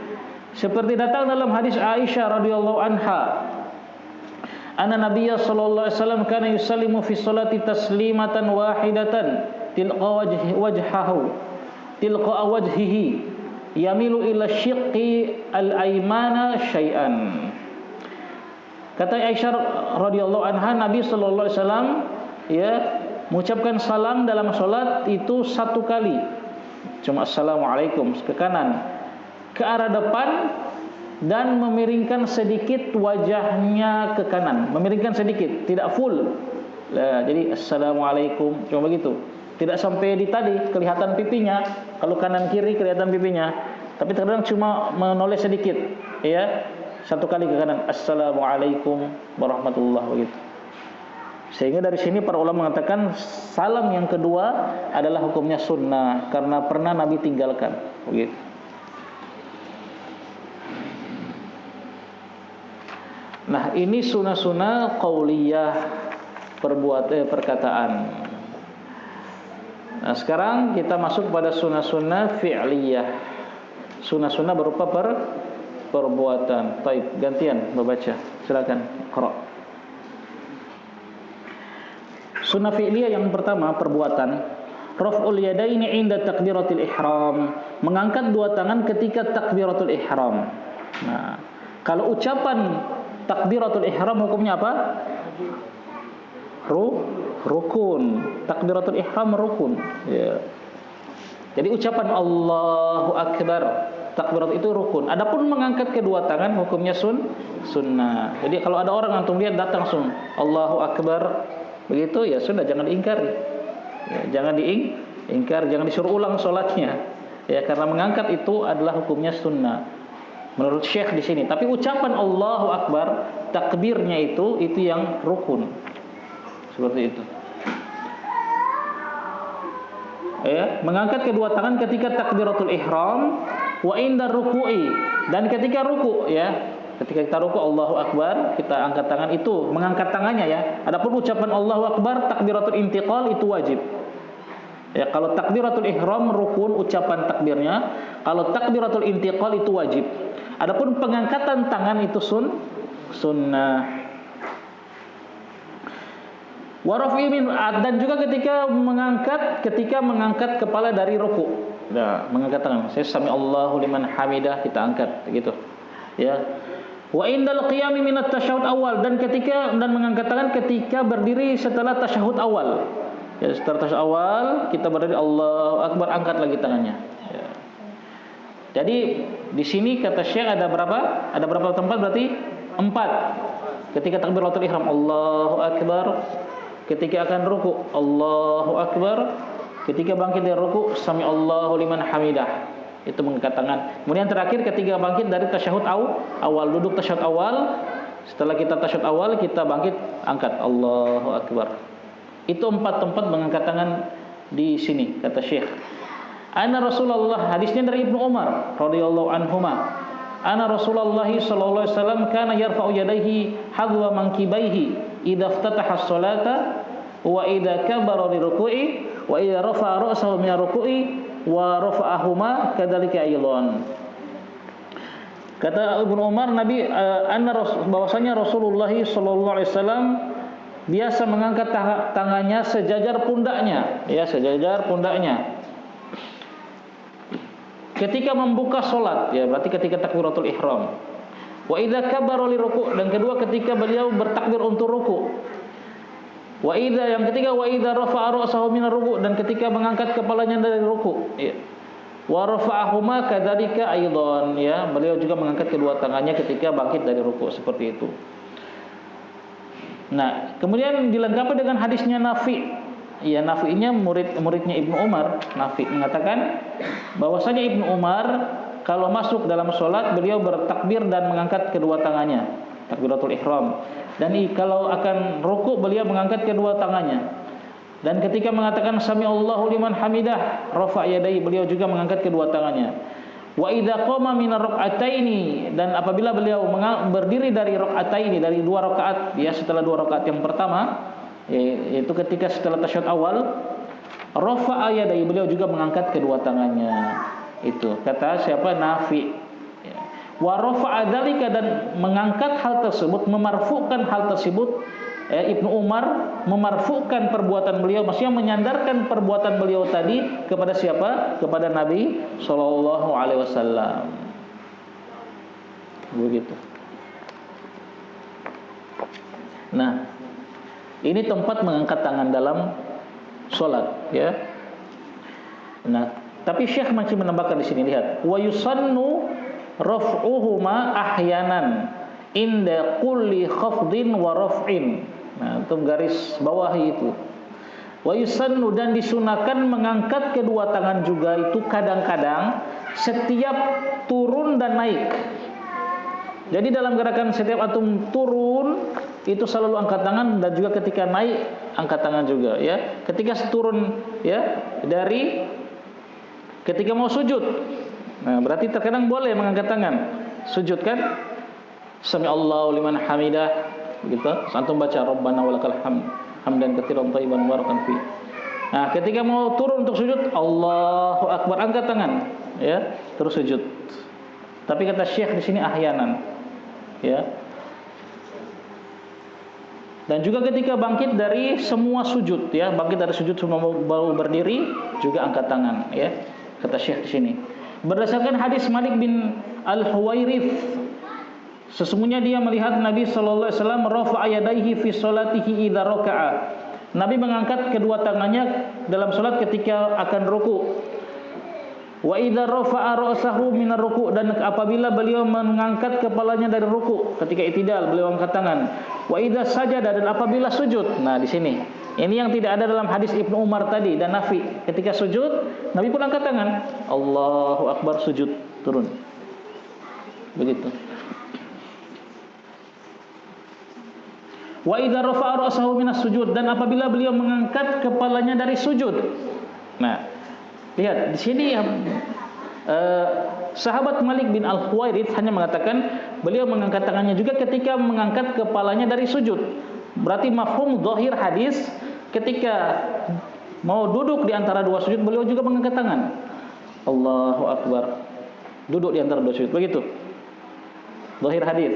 Seperti datang dalam hadis Aisyah radhiyallahu anha, anna Nabiyya sallallahu alaihi wasallam kana yusallimu fi sholati taslimatan wahidatan tilqa wajhihi yamilu ila syiqqi al-aymana syai'an. Kata Aisyah radhiyallahu anha, Nabi sallallahu alaihi wasallam ya mengucapkan salam dalam salat itu satu kali, cuma assalamualaikum ke kanan, ke arah depan, dan memiringkan sedikit wajahnya ke kanan, memiringkan sedikit, tidak full. Jadi assalamualaikum cuma begitu, tidak sampai di tadi kelihatan pipinya. Kalau kanan kiri kelihatan pipinya, tapi terkadang cuma menoleh sedikit, ya. Satu kali ke kanan, assalamualaikum warahmatullahi wabarakatuh. Sehingga dari sini para ulama mengatakan salam yang kedua adalah hukumnya sunnah karena pernah Nabi tinggalkan, begitu. Nah, ini sunnah-sunnah qauliyah, perkataan. Nah, sekarang kita masuk pada sunnah-sunnah fi'liyah. Sunnah-sunnah berupa perbuatan. Baik, gantian membaca. Silakan, qara. Sunnah fi'liyah yang pertama, perbuatan. Raf'ul yadaini 'inda takbiratul ihram. Mengangkat dua tangan ketika takbiratul ihram. Nah, kalau ucapan takbiratul ihram hukumnya apa? Rukun. Takbiratul ihram rukun. Ya. Jadi ucapan Allahu Akbar, takbirat itu rukun. Adapun mengangkat kedua tangan hukumnya sunnah. Jadi kalau ada orang antum lihat datang langsung Allahu Akbar begitu, ya sudah, jangan diingkari. Ya, jangan diingkar, jangan disuruh ulang sholatnya. Ya, karena mengangkat itu adalah hukumnya sunnah menurut Syekh di sini. Tapi ucapan Allahu Akbar, takbirnya itu yang rukun. Seperti itu. Ya, mengangkat kedua tangan ketika takbiratul ihram wa indar ruku'i, dan ketika ruku, ya. Ketika kita ruku Allahu Akbar, kita angkat tangan, itu mengangkat tangannya, ya. Adapun ucapan Allahu Akbar takbiratul intiqal itu wajib. Ya, kalau takbiratul ihram rukun ucapan takbirnya, kalau takbiratul intiqal itu wajib. Adapun pengangkatan tangan itu sunnah. Dan juga ketika mengangkat kepala dari ruku. Nah, mengangkat tangan. Saya sami Allahu liman hamidah, kita angkat gitu. Ya. Wa indal qiyami minat tasyahud awal, dan mengangkat tangan ketika berdiri setelah tasyahud awal. Ya, setelah tasyahud awal kita berdiri Allahu Akbar, angkat lagi tangannya. Ya. Jadi di sini kata Syekh ada berapa? Ada berapa tempat berarti? 4. Ketika takbiratul ihram Allahu Akbar, ketika akan ruku Allahu Akbar, ketika bangkit dari ruku sami Allahu liman hamidah, itu mengangkat tangan. Kemudian terakhir ketika bangkit dari tasyahud awal, duduk tasyahud awal, setelah kita tasyahud awal kita bangkit angkat Allahu Akbar. Itu 4 tempat mengangkat tangan di sini kata Syekh. Ana Rasulullah, hadisnya dari Ibnu Umar radhiyallahu anhuma. Ana Rasulullah sallallahu alaihi wasallam kana yarfa'u yadayhi hadwa mankibaihi idza iftataha as-salata wa idza kabara li ruku'i wa idza rafa'a ra'sahu min ruku'i wa rafa'ahuma kadzalika aydan. Kata Ibnu Umar, bahwasanya Rasulullah sallallahu alaihi wasallam biasa mengangkat tangannya sejajar pundaknya, ya, sejajar pundaknya. Ketika membuka salat, ya berarti ketika takbiratul ihram. Wa idza kabbara li ruku', dan kedua ketika beliau bertakbir untuk ruku'. Wa idza, yang ketiga wa idza rafa'a ra'sahu min ruku', dan ketika mengangkat kepalanya dari ruku'. Ya. Wa rafa'ahuma kadzalika aidan, ya, beliau juga mengangkat kedua tangannya ketika bangkit dari rukuk, seperti itu. Nah, kemudian dilengkapi dengan hadisnya Nafi'. Ya, Nafi'nya muridnya Ibnu Umar. Nafi' mengatakan bahwasanya Ibnu Umar kalau masuk dalam sholat beliau bertakbir dan mengangkat kedua tangannya, takbiratul ihram. Dan kalau akan rukuk beliau mengangkat kedua tangannya. Dan ketika mengatakan sami'allahu liman hamidah, rafa' yadayhi, beliau juga mengangkat kedua tangannya. Wa idza qama min ar-rak'ataini, dan apabila beliau berdiri dari rak'ataini, dari dua rakaat, ya, setelah dua rakaat yang pertama, yaitu ketika setelah tasyahud awal, rafa'a yadayhi, beliau juga mengangkat kedua tangannya. Itu kata siapa? Nafi'. Wa rafa'a dzalika, dan mengangkat hal tersebut, memarfu'kan hal tersebut. Ibnu Umar memarfu'kan perbuatan beliau, maksudnya menyandarkan perbuatan beliau tadi kepada siapa? Kepada Nabi sallallahu alaihi wasallam. Begitu. Nah, ini tempat mengangkat tangan dalam salat, ya. Nah, tapi Syekh masih menambahkan di sini, lihat. Wa yusannu raf'uhuma ahyanan inda kulli khafdin wa raf'in. Nah, itu garis bawahi itu. Wa yusannu, dan disunahkan mengangkat kedua tangan juga itu kadang-kadang setiap turun dan naik. Jadi dalam gerakan setiap antum turun itu selalu angkat tangan, dan juga ketika naik angkat tangan juga, ya. Ketika turun, ya, dari ketika mau sujud. Nah, berarti terkadang boleh mengangkat tangan. Sujud kan? Sami'allahu liman hamidah. Begitu. Antum baca Rabbana walakal hamd, hamdan katsiran thayyiban mubarakan fi. Nah, ketika mau turun untuk sujud, Allahu akbar, angkat tangan, ya, terus sujud. Tapi kata Syekh di sini ahyanan, ya. Dan juga ketika bangkit dari semua sujud, ya, bangkit dari sujud semua baru berdiri, juga angkat tangan, ya. Kata Syekh di sini. Berdasarkan hadis Malik bin Al-Huwairith, sesungguhnya dia melihat Nabi sallallahu alaihi wasallam rafa'a yadayhi fi sholatihi idza raka'a. Nabi mengangkat kedua tangannya dalam salat ketika akan ruku'. Wa idza rafa'a ra'sahu minar ruku', dan apabila beliau mengangkat kepalanya dari ruku', ketika i'tidal beliau angkat tangan. Wa idza sajada, dan apabila sujud. Nah, di sini. Ini yang tidak ada dalam hadis Ibnu Umar tadi dan Nafi. Ketika sujud, Nabi pun angkat tangan. Allahu akbar, sujud, turun. Begitu. Wa idza rafa'a ra'sahu minas sujud, dan apabila beliau mengangkat kepalanya dari sujud. Nah, lihat di sini sahabat Malik bin Al-Huwairith hanya mengatakan beliau mengangkat tangannya juga ketika mengangkat kepalanya dari sujud. Berarti mafhum zahir hadis, ketika mau duduk di antara dua sujud beliau juga mengangkat tangan. Allahu akbar. Duduk di antara dua sujud. Begitu. Zahir hadis.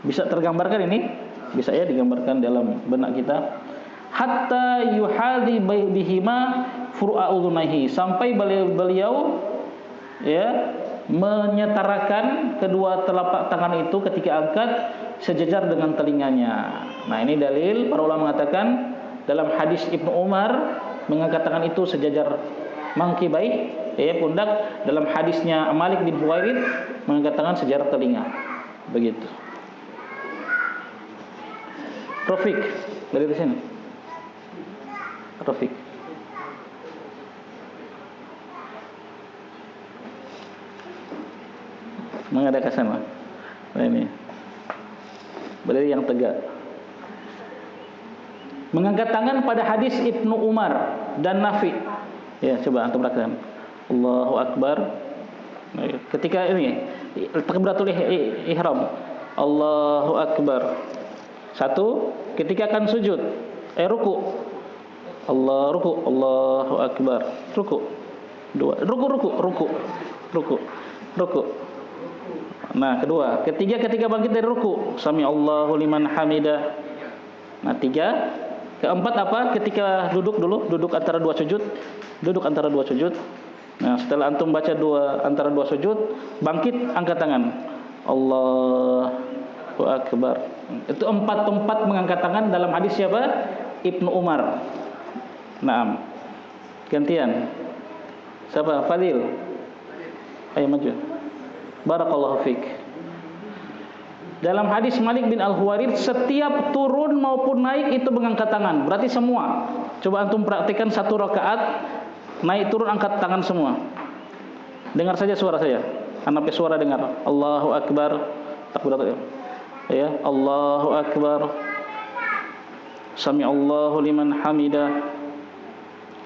Bisa tergambarkan ini? Bisa, ya, digambarkan dalam benak kita. Hatta yuhadhi bihima furu'a udhunaihi, sampai beliau, ya, menyetarakan kedua telapak tangan itu ketika angkat sejajar dengan telinganya. Nah, ini dalil para ulama mengatakan dalam hadis Ibnu Umar mengangkat tangan itu sejajar mangkibai, ya, pundak. Dalam hadisnya Malik bin Huwairith mengangkat tangan sejajar telinga. Begitu. Rafiq, dari sini. Rafiq. Menghadap ke sana. Nah, ini. Berdiri yang tegak. Mengangkat tangan pada hadis Ibnu Umar dan Nafi. Ya, coba antum perhatikan. Allahu akbar. Ketika ini takbiratul ihram. Allahu akbar. Satu, ketika akan sujud, ruku. Allahu akbar. Ruku. Dua, ruku. Nah, kedua, ketika bangkit dari ruku, sami Allahu liman hamidah. Nah, tiga, keempat apa? Ketika duduk antara dua sujud. Nah, setelah antum baca antara dua sujud, bangkit, angkat tangan. Allahu akbar. Itu 4 tempat mengangkat tangan dalam hadis siapa? Ibnu Umar. Naam. Gantian. Siapa? Fadil. Ayo maju. Barakallahu fiik. Dalam hadis Malik bin Al-Huwairits, setiap turun maupun naik itu mengangkat tangan. Berarti semua. Coba antum praktikkan 1 rakaat, naik turun angkat tangan semua. Dengar saja suara saya. Anak suara dengar. Allahu Akbar. Takbir. Ya, Allahu Akbar. Sami Allahu liman hamidah.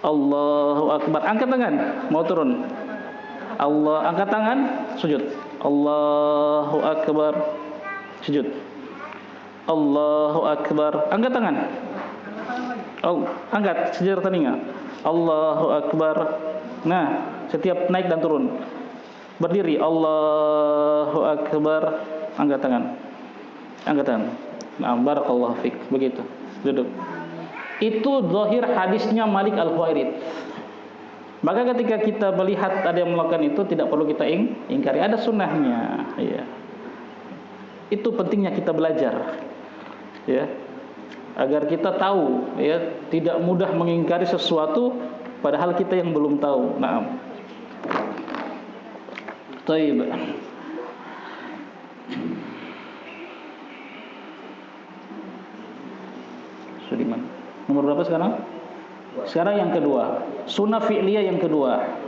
Allahu Akbar. Angkat tangan. Mau turun. Allah, angkat tangan, sujud. Allahu Akbar. Sujud. Allahu Akbar. Angkat tangan. Oh, angkat sejajar telinga. Allahu Akbar. Nah, setiap naik dan turun. Berdiri. Allahu Akbar. Angkat tangan. Angkat tangan. Nah, barakallahu fiik. Begitu. Duduk. Itu zahir hadisnya Malik Al-Huwairits. Maka ketika kita melihat ada yang melakukan itu, tidak perlu kita ingkari. Ada sunnahnya. Ya. Itu pentingnya kita belajar, ya, agar kita tahu, ya, tidak mudah mengingkari sesuatu padahal kita yang belum tahu. Naam. Taib. Sudiman. Nomor berapa sekarang? Sekarang yang kedua, sunnah fi'liyah yang kedua.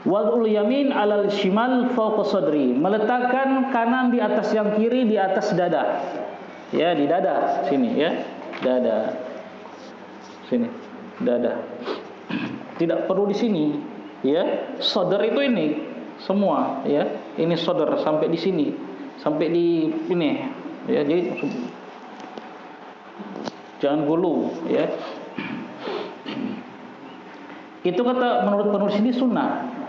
Wad'ul yamin 'alal shimal fawqa sadri, meletakkan kanan di atas yang kiri di atas dada. Ya, di dada sini, ya. Dada. Sini. Dada. Tidak perlu di sini, ya. Sadar itu ini semua, ya. Ini sadar sampai di sini, sampai di ini, ya. Jadi jangan gulu, ya. Itu kata menurut penulis ini sunnah.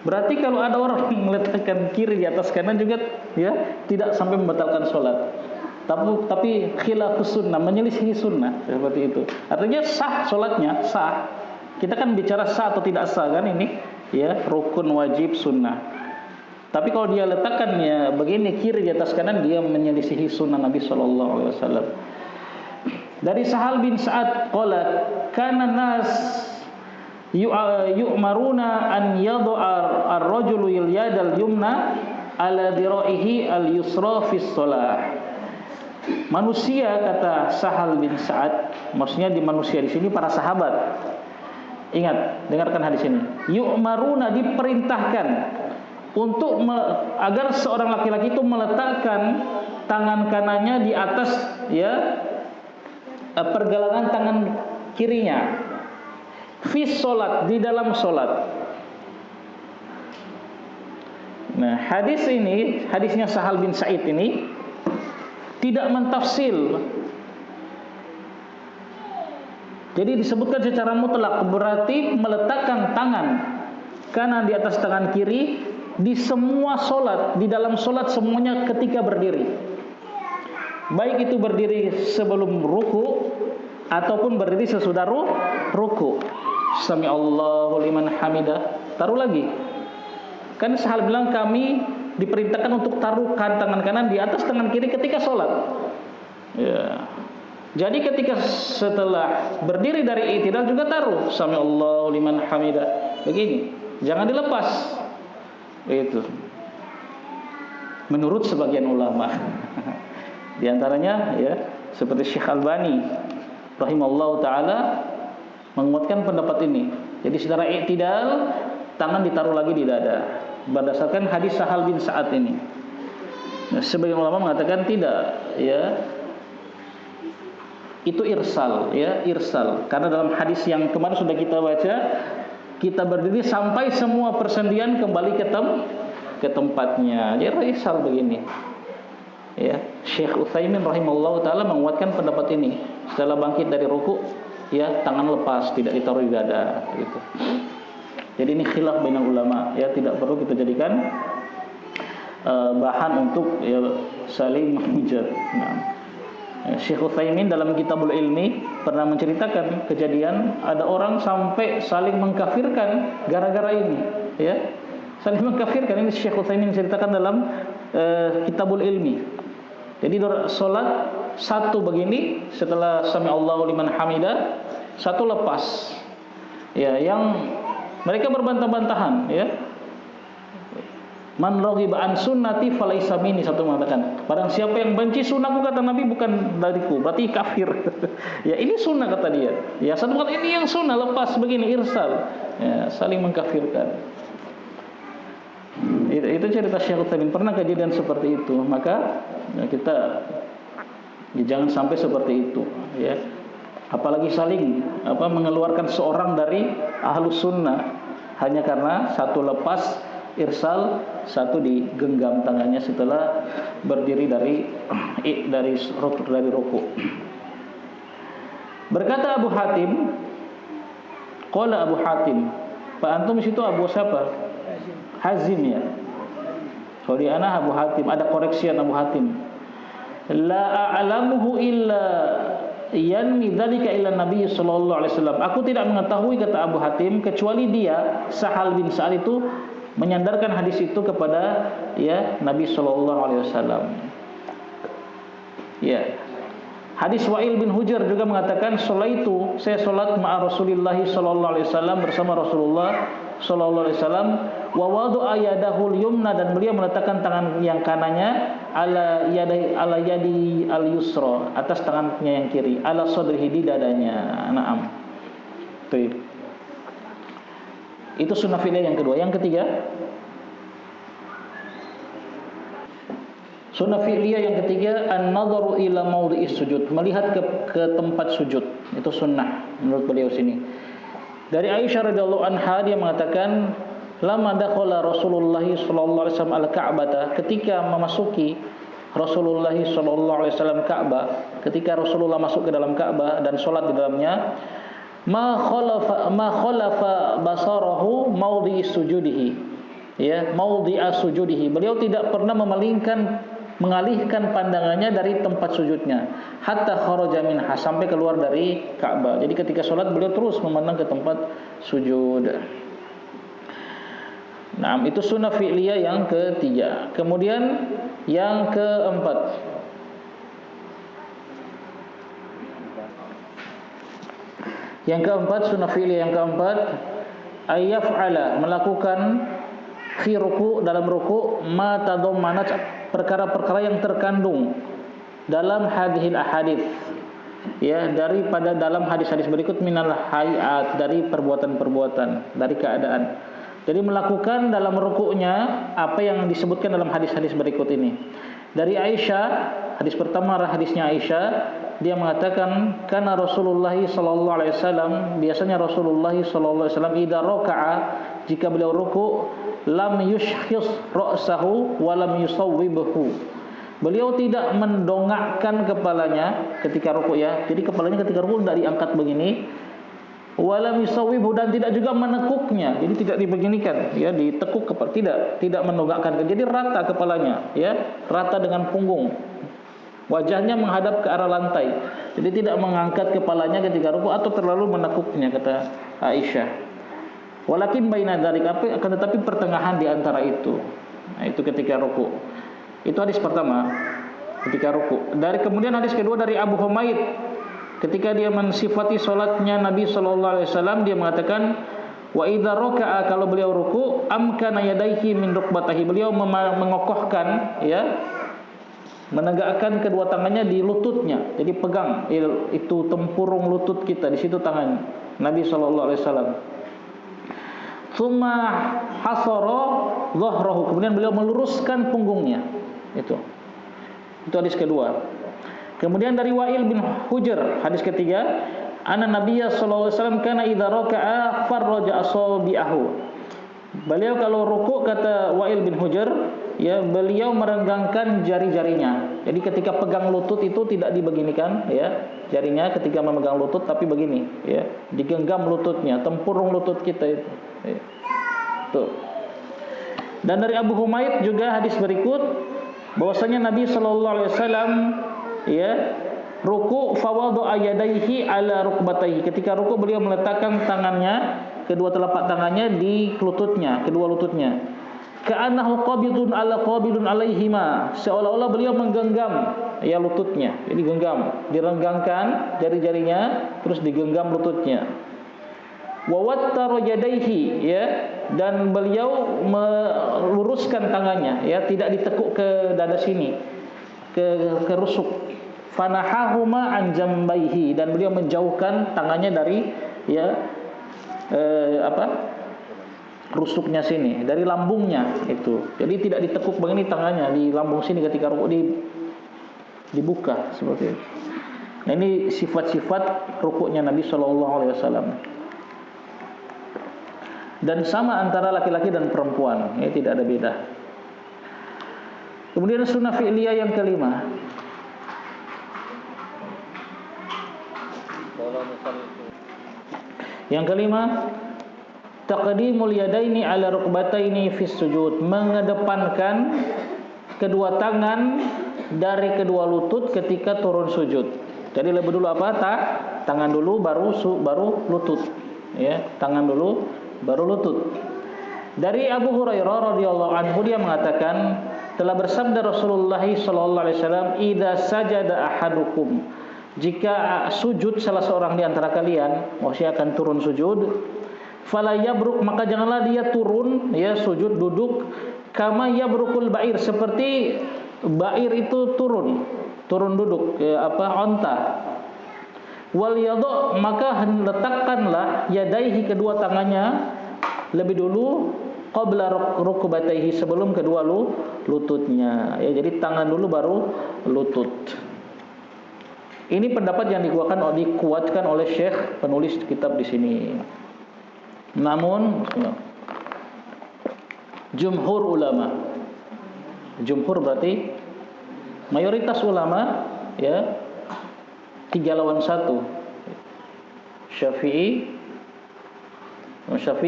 Berarti kalau ada orang yang meletakkan kiri di atas kanan juga, ya, tidak sampai membatalkan sholat. Tapi khilafus sunnah, menyelisihi sunnah, seperti itu. Artinya sah sholatnya, sah. Kita kan bicara sah atau tidak sah kan ini, ya, rukun, wajib, sunnah. Tapi kalau dia letakkannya begini kiri di atas kanan, dia menyelisihi sunnah Nabi SAW. Dari Sahal bin Sa'ad qala kana nas yu'maruna an yad'a ar-rajulu yadal yumna ala dhira'ihi al-yusra fi shalah. Manusia, kata Sahal bin Sa'ad, maksudnya di manusia di sini para sahabat. Ingat, dengarkan hadis ini. Yu'maruna, diperintahkan untuk agar seorang laki-laki itu meletakkan tangan kanannya di atas, ya, pergelangan tangan kirinya. Fi sholat, di dalam sholat. Nah, hadis ini, hadisnya Sahal bin Sa'id ini tidak mentafsil. Jadi disebutkan secara mutlak, berarti meletakkan tangan kanan di atas tangan kiri di semua sholat, di dalam sholat semuanya ketika berdiri. Baik itu berdiri sebelum ruku ataupun berdiri sesudah ruku. Sami Allahu liman hamidah. Taruh lagi. Kan Sahal bilang kami diperintahkan untuk taruh tangan kanan di atas tangan kiri ketika sholat. Ya. Jadi ketika setelah berdiri dari i'tidal juga taruh Sami Allahu liman hamidah. Begini. Jangan dilepas. Itu. Menurut sebagian ulama. Di antaranya, ya, seperti Syekh Albani rahimallahu taala menguatkan pendapat ini. Jadi secara i'tidal tangan ditaruh lagi di dada berdasarkan hadis Sahal bin Sa'ad ini. Nah, sebagian ulama mengatakan tidak, ya. Itu irsal, ya, irsal. Karena dalam hadis yang kemarin sudah kita baca, kita berdiri sampai semua persendian kembali ke tempatnya. Jadi irsal begini. Ya, Syekh Utsaimin rahimahullah taala menguatkan pendapat ini. Setelah bangkit dari ruku, ya, tangan lepas, tidak ditaruh di dada, gitu. Jadi ini khilaf bainal ulama, ya, tidak perlu kita jadikan bahan untuk, ya, saling menghujat. Nah, Syekh Utsaimin dalam Kitabul Ilmi pernah menceritakan kejadian ada orang sampai saling mengkafirkan gara-gara ini, ya. Saling mengkafirkan, ini Syekh Utsaimin menceritakan dalam Kitabul Ilmi. Jadi salat satu begini setelah Sami Allahu liman hamidah, satu lepas, Ya, yang mereka berbantah-bantahan, ya. Man raghiba an sunnati falaisa minni, satu mengatakan, barang siapa yang benci sunnahku, kata Nabi, bukan dariku, berarti kafir. Ya, ini sunnah kata dia. Ya, satu kata ini yang sunnah, lepas begini irsal. Ya, saling mengkafirkan. Itu cerita Syekh Utsaimin, pernah kejadian seperti itu. Maka ya, kita ya, jangan sampai seperti itu, ya. Apalagi saling mengeluarkan seorang dari ahlus sunnah hanya karena satu lepas irsal, satu digenggam tangannya setelah berdiri dari rukuk. Berkata Abu Hatim, qala Abu Hatim, Pak antum situ Abu siapa? Hazim, ya. Sorry, ana Abu Hatim, ada koreksian Abu Hatim. La a'lamuhu illa yanmi dzalika ila Nabi sallallahu alaihi wasallam. Aku tidak mengetahui, kata Abu Hatim, kecuali dia Sahal bin Sa'ad itu menyandarkan hadis itu kepada ya Nabi sallallahu alaihi wasallam. Ya. Hadis Wa'il bin Hujr juga mengatakan, saya salat ma'a Rasulillah sallallahu alaihi wasallam, bersama Rasulullah sallallahu alaihi wasallam, wa wada'a yadahul yumna, dan beliau meletakkan tangan yang kanannya ala yadi al yusra, atas tangannya yang kiri, ala sadrihi, di dadanya. Naam. Itu sunnah fi'liyah yang kedua. Yang ketiga, sunnah fi'liyah yang ketiga, an-nadharu ila maudhi'is sujud, melihat ke tempat sujud. Itu sunnah menurut beliau sini. Dari Aisyah radhiyallahu anha, dia mengatakan, lama dakhala Rasulullah sallallahu alaihi wasallam al-Ka'bah, ketika memasuki Rasulullah sallallahu alaihi wasallam Ka'bah, ketika Rasulullah masuk ke dalam Ka'bah dan salat di dalamnya, ma khalafa basarahu maudhi'is sujudihi, ya, maudhi'a sujudihi, beliau tidak pernah mengalihkan pandangannya dari tempat sujudnya, hatta kharaja minha, sampai keluar dari Ka'bah. Jadi ketika salat beliau terus memandang ke tempat sujud. Nah, itu sunnah fi'liyah yang ketiga. Kemudian yang keempat, sunnah fi'liyah yang keempat, ayyaf'ala, melakukan fi ruku', dalam ruku', ma tadammanat, perkara-perkara yang terkandung dalam hadhil ahadits, ya, daripada dalam hadis-hadis berikut, minal hayat, dari perbuatan-perbuatan, dari keadaan. Jadi melakukan dalam rukuknya apa yang disebutkan dalam hadis-hadis berikut ini. Dari Aisyah, hadis pertama adalah hadisnya Aisyah, dia mengatakan, kana Rasulullah sallallahu alaihi wasallam, biasanya Rasulullah sallallahu alaihi wasallam idza raka'a, jika beliau ruku', lam yushkhis ra'sahu wa lam yusawwibhu. Beliau tidak mendongakkan kepalanya ketika ruku', ya. Jadi kepalanya ketika ruku' tidak diangkat begini. Wa lam yusawwibhu, dan tidak juga menekuknya. Jadi tidak dibeginikan, ya, ditekuk kepala, tidak mendongakkan. Jadi rata kepalanya, ya, rata dengan punggung. Wajahnya menghadap ke arah lantai. Jadi tidak mengangkat kepalanya ketika ruku' atau terlalu menekuknya, kata Aisyah. Walakin baina dzalik, akan tetapi pertengahan di antara itu. Nah, itu ketika ruku'. Itu hadis pertama, ketika ruku'. Kemudian hadis kedua dari Abu Humaid, ketika dia mensifati salatnya Nabi sallallahu alaihi wasallam, dia mengatakan, wa idza raka'a, kalau beliau ruku', amkana yadayhi min rukbatahi, beliau mengokohkan, ya, menegakkan kedua tangannya di lututnya. Jadi pegang itu tempurung lutut kita, di situ tangan Nabi sallallahu alaihi wasallam. Tsumma hasara dhahrahu, kemudian beliau meluruskan punggungnya. Itu hadis kedua. Kemudian dari Wa'il bin Hujr, hadis ketiga, anna Nabiyya sallallahu alaihi wasallam kana idza raka'a farraja asabi'ahu. Beliau kalau rukuk, kata Wa'il bin Hujr, ya, beliau merenggangkan jari-jarinya. Jadi ketika pegang lutut itu tidak dibeginikan, ya, jarinya ketika memegang lutut, tapi begini, ya, digenggam lututnya, tempurung lutut kita itu. Ya. Tuh. Dan dari Abu Humaid juga hadis berikut, bahwasanya Nabi sallallahu alaihi wasallam, ya, ruku' fawadha'a yadayhi ala rukbatayhi, ketika ruku' beliau meletakkan tangannya, kedua telapak tangannya di lututnya, kedua lututnya. Ka'annahu qabidun alaihima, seolah-olah beliau menggenggam, ya, lututnya. Jadi genggam, direnggangkan jari-jarinya, terus digenggam lututnya. wa wattara yadayhi, ya, dan beliau meluruskan tangannya, ya, tidak ditekuk ke dada sini, ke rusuk. Fanahahuma an jambaihi, dan beliau menjauhkan tangannya dari, ya, rusuknya sini, dari lambungnya itu. Jadi tidak ditekuk begini tangannya di lambung sini ketika rukuk, dibuka seperti itu. Nah, ini sifat-sifat rukuknya Nabi sallallahu alaihi wasallam. Dan sama antara laki-laki dan perempuan, ya, tidak ada beda. Kemudian sunnah fi'liyah yang kelima. Yang kelima, taqdimul yadaini ala rukbataini fi sujud, mengedepankan kedua tangan dari kedua lutut ketika turun sujud. Jadi lebih dulu apa? Tangan dulu baru lutut. Ya, tangan dulu baru lutut. Dari Abu Hurairah radhiyallahu anhu, dia mengatakan, telah bersabda Rasulullah sallallahu alaihi wasallam, "Idza sajada ahadukum," jika sujud salah seorang di antara kalian, maksudnya akan turun sujud, fala yabruk, maka janganlah dia turun, ya, sujud duduk, kama yabrukul ba'ir, seperti ba'ir itu turun duduk, ya, onta. Wal yadha, maka letakkanlah yadaihi, kedua tangannya, lebih dulu qabla rukbatayhi, sebelum kedua lututnya, ya, jadi tangan dulu baru lutut. Ini pendapat yang dikuatkan oleh Syekh penulis kitab di sini. Namun jumhur ulama, jumhur berarti mayoritas ulama, ya, 3 lawan 1. Syafi'i,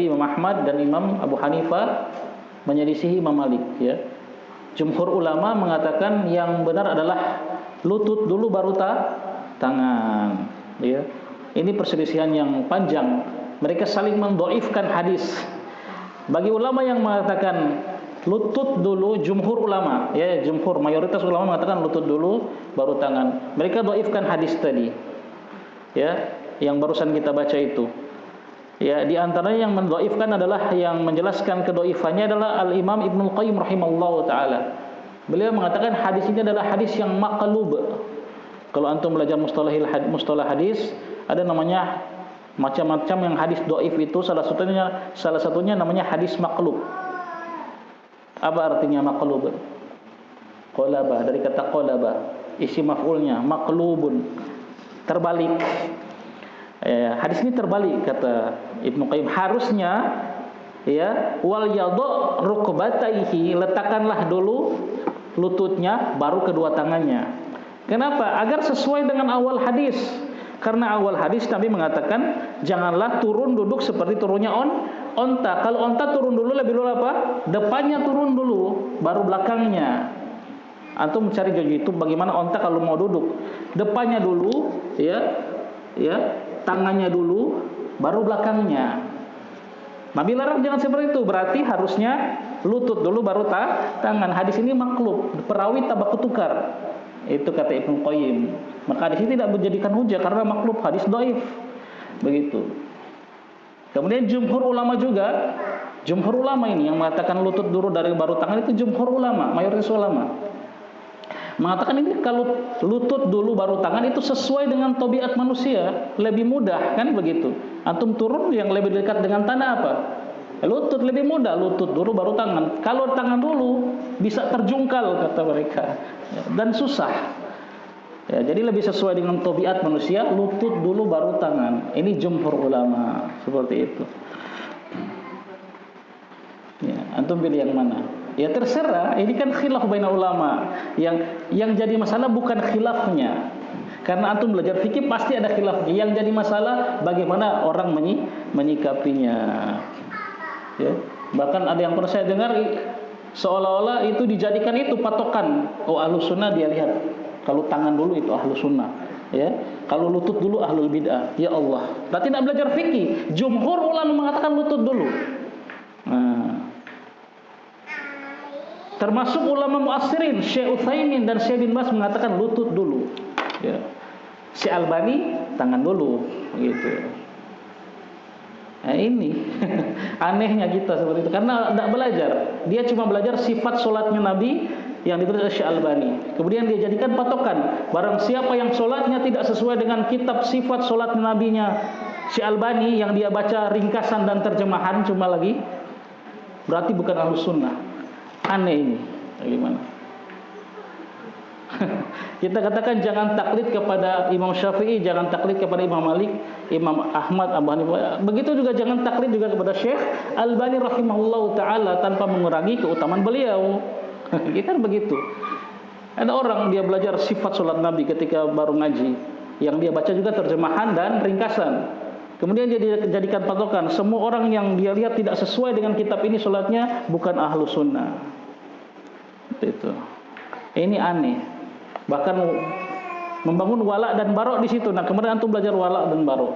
Imam Ahmad dan Imam Abu Hanifah menyelisihi Imam Malik, ya. Jumhur ulama mengatakan yang benar adalah lutut dulu baru tangan, ya. Ini perselisihan yang panjang. Mereka saling mendhaifkan hadis. Bagi ulama yang mengatakan lutut dulu, jumhur ulama, ya, jumhur mayoritas ulama mengatakan lutut dulu baru tangan. Mereka dhaifkan hadis tadi, ya, yang barusan kita baca itu. Ya, di antaranya yang mendhaifkan adalah, yang menjelaskan kedhaifannya adalah Al-Imam Ibnu Qayyim rahimahullahu taala. Beliau mengatakan hadis ini adalah hadis yang maqlub. Kalau antum belajar mustalah hadis, ada namanya macam-macam yang hadis dhaif itu, salah satunya namanya hadis maqlub. Apa artinya maqlub? Qalaba, dari kata qalaba, isi maf'ulnya maqlubun, terbalik. Hadis ini terbalik, kata Ibnu Qayyim. Harusnya, ya, wal yadha rukbataihi, letakkanlah dulu lututnya baru kedua tangannya. Kenapa? Agar sesuai dengan awal hadis. Karena awal hadis Nabi mengatakan janganlah turun duduk seperti turunnya onta. Kalau onta turun dulu, lebih dulu apa? Depannya turun dulu, baru belakangnya. Antum mencari di YouTube bagaimana onta kalau mau duduk. Depannya dulu, ya, tangannya dulu, baru belakangnya. Nabi larang jangan seperti itu. Berarti harusnya lutut dulu baru tangan. Hadis ini maklub, perawi tabak tukar. Itu kata Ibnu Qayyim. Maka hadis ini tidak menjadikan hujah karena maklub, hadis dhaif. Begitu. Kemudian jumhur ulama juga, jumhur ulama ini yang mengatakan lutut dulu dari baru tangan, itu jumhur ulama, mayoritas ulama mengatakan ini kalau lutut dulu baru tangan itu sesuai dengan tabiat manusia, lebih mudah, kan begitu. Antum turun yang lebih dekat dengan tanah apa? Lutut, lebih mudah, lutut dulu baru tangan. Kalau tangan dulu bisa terjungkal, kata mereka, dan susah. Ya, jadi lebih sesuai dengan tabiat manusia, lutut dulu baru tangan. Ini jumhur ulama seperti itu. Ya, antum pilih yang mana? Ya terserah, ini kan khilaf baina ulama. Yang jadi masalah bukan khilafnya. Karena antum belajar fikih pasti ada khilafnya. Yang jadi masalah bagaimana orang menyikapinya. Ya, bahkan ada yang pernah saya dengar seolah-olah itu dijadikan itu patokan. Oh, ahlus sunnah dia lihat kalau tangan dulu itu ahlus sunnah, ya. Kalau lutut dulu ahlul bid'ah. Ya Allah. Berarti tidak belajar fikih. Jumhur ulama mengatakan lutut dulu. Nah, termasuk ulama muassirin, Syekh Utsaimin dan Syekh bin Baz mengatakan lutut dulu, ya. Syekh Albani tangan dulu, gitu. Nah, ini anehnya kita seperti itu karena tidak belajar. Dia cuma belajar sifat solatnya Nabi yang ditulis oleh Syekh Albani. Kemudian dia jadikan patokan, barang siapa yang solatnya tidak sesuai dengan kitab sifat solat nabinya Syekh Albani yang dia baca ringkasan dan terjemahan cuma lagi, berarti bukan ahlus sunnah. Aneh ini. Bagaimana? Kita katakan jangan taklid kepada Imam Syafi'i, jangan taklid kepada Imam Malik, Imam Ahmad, Abu Hanifah. Begitu juga jangan taklid juga kepada Syekh Albani rahimahullahu taala tanpa mengurangi keutamaan beliau. Kita kan begitu. Ada orang dia belajar sifat salat Nabi ketika baru ngaji, yang dia baca juga terjemahan dan ringkasan. Kemudian dia dijadikan patokan, semua orang yang dia lihat tidak sesuai dengan kitab ini salatnya bukan ahlu sunnah. Itu. Ini aneh. Bahkan membangun walak dan barok di situ. Nah, kemudian antum belajar walak dan barok.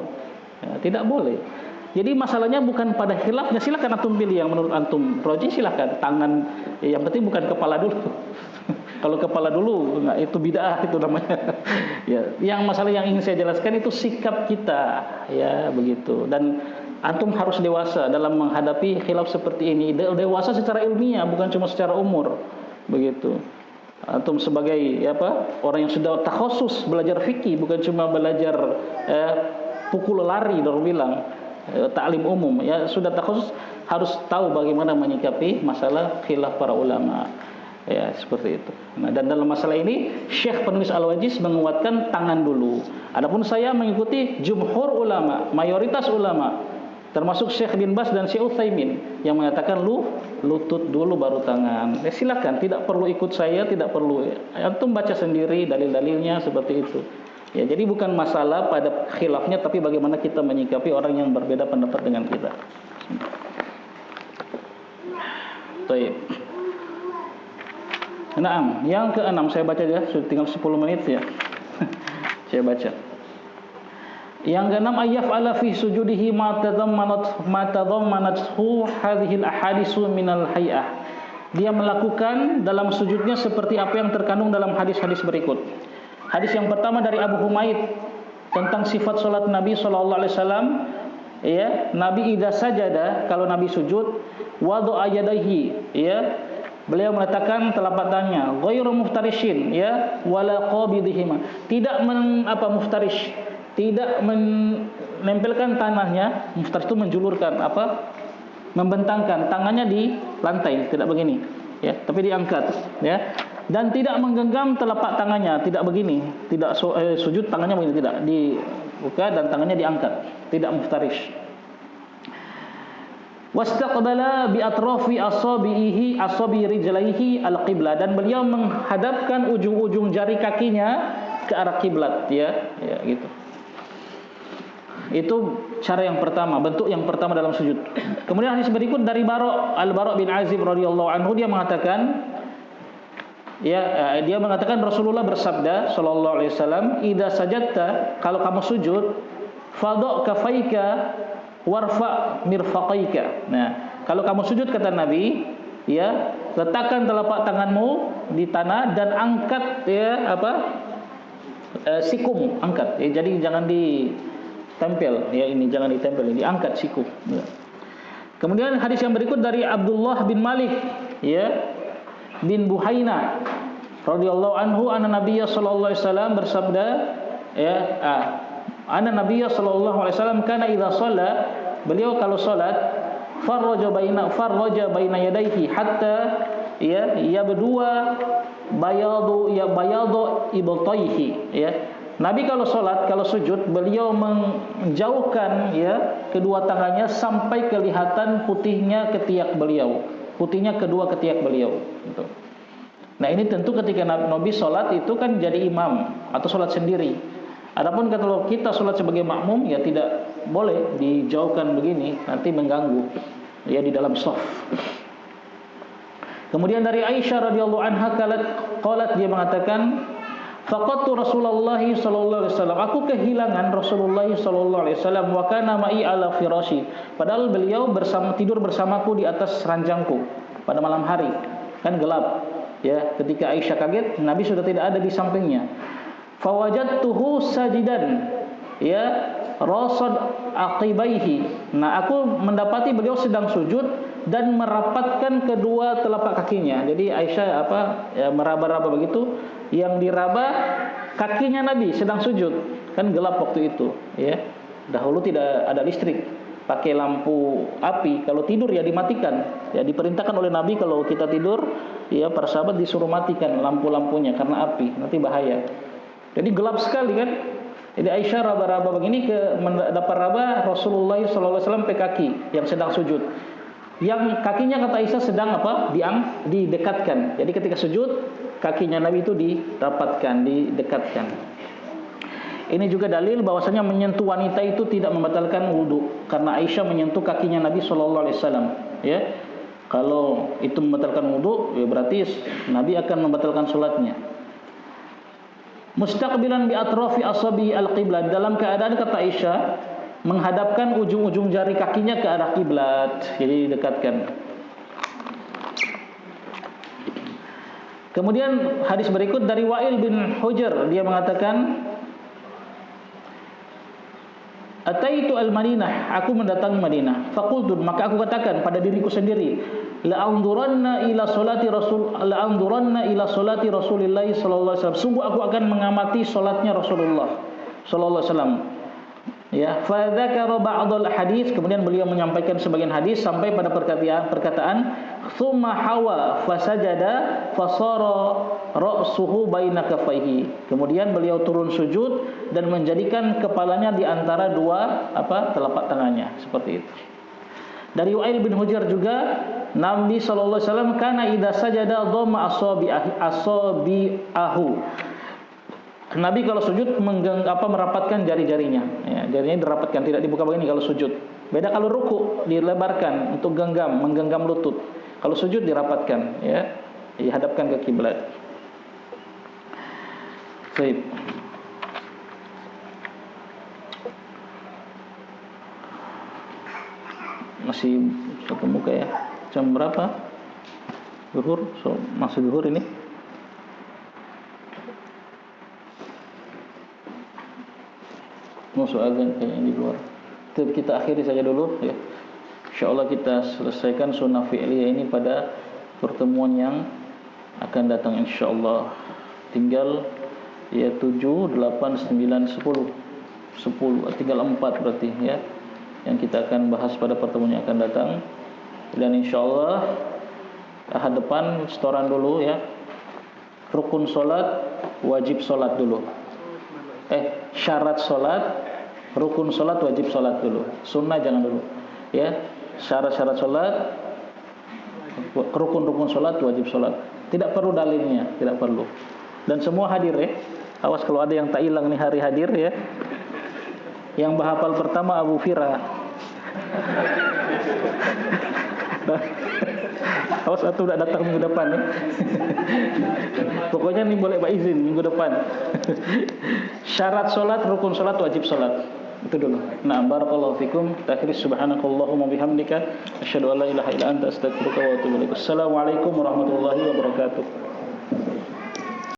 Ya, tidak boleh. Jadi masalahnya bukan pada khilafnya. Silakan antum pilih yang menurut antum rajih, silakan. Tangan, yang penting bukan kepala dulu. Kalau kepala dulu, enggak, itu bid'ah itu namanya. Ya, yang masalah yang ingin saya jelaskan itu sikap kita, ya begitu. Dan antum harus dewasa dalam menghadapi khilaf seperti ini. Dewasa secara ilmiah, bukan cuma secara umur, begitu. Antum sebagai orang yang sudah takhusus belajar fikih, bukan cuma belajar pukul lari, dorong bilang taklim umum, ya sudah takhusus harus tahu bagaimana menyikapi masalah khilaf para ulama, ya seperti itu. Nah, dan dalam masalah ini Syekh penulis Al-Wajiz menguatkan tangan dulu. Adapun saya mengikuti jumhur ulama, mayoritas ulama, termasuk Syekh bin Bas dan Syekh Utsaimin yang mengatakan lutut dulu baru tangan. Ya, silakan, tidak perlu ikut saya, tidak perlu. Antum baca sendiri dalil-dalilnya seperti itu. Ya, jadi bukan masalah pada khilafnya, tapi bagaimana kita menyikapi orang yang berbeda pendapat dengan kita. Baik. Naam, yang ke-6 saya baca ya, sudah tinggal 10 menit ya. Saya baca. Yang ke-6, ayyaf'ala fi sujudihi ma tadammanathu hadhil ahadisu minal hay'ah. Dia melakukan dalam sujudnya seperti apa yang terkandung dalam hadis-hadis berikut. Hadis yang pertama dari Abu Humaid tentang sifat salat Nabi sallallahu alaihi wasallam, ya, Nabi idza sajada, kalau Nabi sujud, wada'a yadayhi, ya, beliau meletakkan telapak tangannya, ghairu muftarishin, ya, wala qabidihima, tidak muftarish, tidak menempelkan tangannya. Muftarish itu menjulurkan, membentangkan tangannya di lantai, tidak begini, ya, tapi diangkat, ya. Dan tidak menggenggam telapak tangannya, tidak begini, tidak sujud tangannya begini, tidak dibuka dan tangannya diangkat, tidak muftarish. Wastaqbala bi atrafi asabi rijlaihi al-qiblah, dan beliau menghadapkan ujung-ujung jari kakinya ke arah kiblat, ya gitu. Itu cara yang pertama, bentuk yang pertama dalam sujud. Kemudian hadis berikut dari Al-Bara' bin Azib radhiyallahu anhu, dia mengatakan, dia mengatakan Rasulullah bersabda sallallahu alaihi wasallam, idza sajadta, kalau kamu sujud, fadha kafaika warfa mirfaqaika. Nah, kalau kamu sujud kata Nabi, ya, letakkan telapak tanganmu di tanah dan angkat, ya, sikum, angkat. Ya, jadi jangan ditempel, ya, ini jangan ditempel, ini diangkat sikum. Ya. Kemudian hadis yang berikut dari Abdullah bin Malik, ya, bin Buhaina radhiyallahu anhu, anna Nabiyya sallallahu alaihi wasallam bersabda, ya, anna Nabiyya sallallahu alaihi wasallam kana idza shalla, beliau kalau salat, farraja baina yadayhi hatta, ya, yabdua bayadu ibtayhi, ya. Nabi kalau salat, kalau sujud, beliau menjauhkan, ya, kedua tangannya sampai kelihatan putihnya ketiak beliau. Putihnya kedua ketiak beliau, gitu. Nah, ini tentu ketika Nabi sholat itu kan jadi imam atau sholat sendiri. Adapun kalau kita sholat sebagai makmum, ya tidak boleh dijauhkan begini, nanti mengganggu, ya, di dalam shaf. Kemudian dari Aisyah radhiyallahu anha qalat, dia mengatakan, faqadtu Rasulullah sallallahu alaihi wasallam, aku kehilangan Rasulullah sallallahu alaihi wasallam, wa kana ma'i ala firashi, padahal beliau tidur bersamaku di atas ranjangku pada malam hari, kan gelap, ya. Ketika Aisyah kaget, Nabi sudah tidak ada di sampingnya. Fawajadtuhu sajidan, ya, rasad aqibaihi. Nah, aku mendapati beliau sedang sujud dan merapatkan kedua telapak kakinya. Jadi Aisyah meraba-raba begitu, yang diraba kakinya Nabi sedang sujud. Kan gelap waktu itu, ya. Dahulu tidak ada listrik, pakai lampu api. Kalau tidur ya dimatikan. Ya diperintahkan oleh Nabi kalau kita tidur, ya para sahabat disuruh matikan lampu-lampunya karena api, nanti bahaya. Jadi gelap sekali kan. Jadi Aisyah raba-raba begini dapat raba Rasulullah SAW pe kaki yang sedang sujud. Yang kakinya kata Aisyah sedang didekatkan. Jadi ketika sujud kakinya Nabi itu dirapatkan, didekatkan. Ini juga dalil bahwasanya menyentuh wanita itu tidak membatalkan wudu, karena Aisyah menyentuh kakinya Nabi SAW. Ya, kalau itu membatalkan wudu, ya berarti Nabi akan membatalkan sholatnya. Mustaqbilan bi atrafi asabi al-qiblat, dalam keadaan kata Aisyah menghadapkan ujung-ujung jari kakinya ke arah kiblat, jadi dekatkan. Kemudian hadis berikut dari Wa'il bin Hujr, dia mengatakan, Ataitu al-Madinah, aku mendatangi Madinah. Faqultu, maka aku katakan pada diriku sendiri, la'anzuranna ila salati Rasulillah sallallahu alaihi wasallam. Sungguh aku akan mengamati salatnya Rasulullah sallallahu alaihi wasallam. Ya, fa dzakara ba'dal hadis, kemudian beliau menyampaikan sebagian hadis sampai pada perkataan tsumma hawa fasajada fasara ra'suhu baina kaffaihi. Kemudian beliau turun sujud dan menjadikan kepalanya di antara dua telapak tangannya, seperti itu. Dari Wa'il bin Hujr juga, Nabi sallallahu alaihi wasallam kana idza sajada dhamma asabi'ahu. Nabi kalau sujud merapatkan jari-jarinya, ya, jarinya dirapatkan, tidak dibuka begini kalau sujud. Beda kalau ruku, dilebarkan untuk menggenggam lutut. Kalau sujud dirapatkan, ya, dihadapkan ke kiblat. Baik. Masih satu muka ya. Jam berapa? Zuhur, masih zuhur ini. Soal kayaknya di luar. Kita akhiri saja dulu ya. Insyaallah kita selesaikan sunnah fi'liyah ini pada pertemuan yang akan datang insyaallah. Tinggal ya 7, 8, 9, 10 tinggal 4 berarti ya, yang kita akan bahas pada pertemuan yang akan datang. Dan insyaallah ahad depan setoran dulu ya. Rukun salat, wajib salat dulu. Syarat salat, rukun salat, wajib salat dulu. Sunnah jangan dulu. Ya, syarat-syarat salat, rukun-rukun salat, wajib salat. Tidak perlu dalilnya, tidak perlu. Dan semua hadir ya. Awas kalau ada yang tak hilang nih hari hadir ya. Yang bahapal pertama Abu Fira. Awas atau udah datang minggu depan ya. Pokoknya nih boleh Pak izin minggu depan. Syarat salat, rukun salat, wajib salat. Itu dulu. Nah, barakallahu fikum. Takhir subhanakallahumma bihamdika asyhadu an la ilaha illa anta astaghfiruka wa atubu ilaik. Assalamualaikum warahmatullahi wabarakatuh.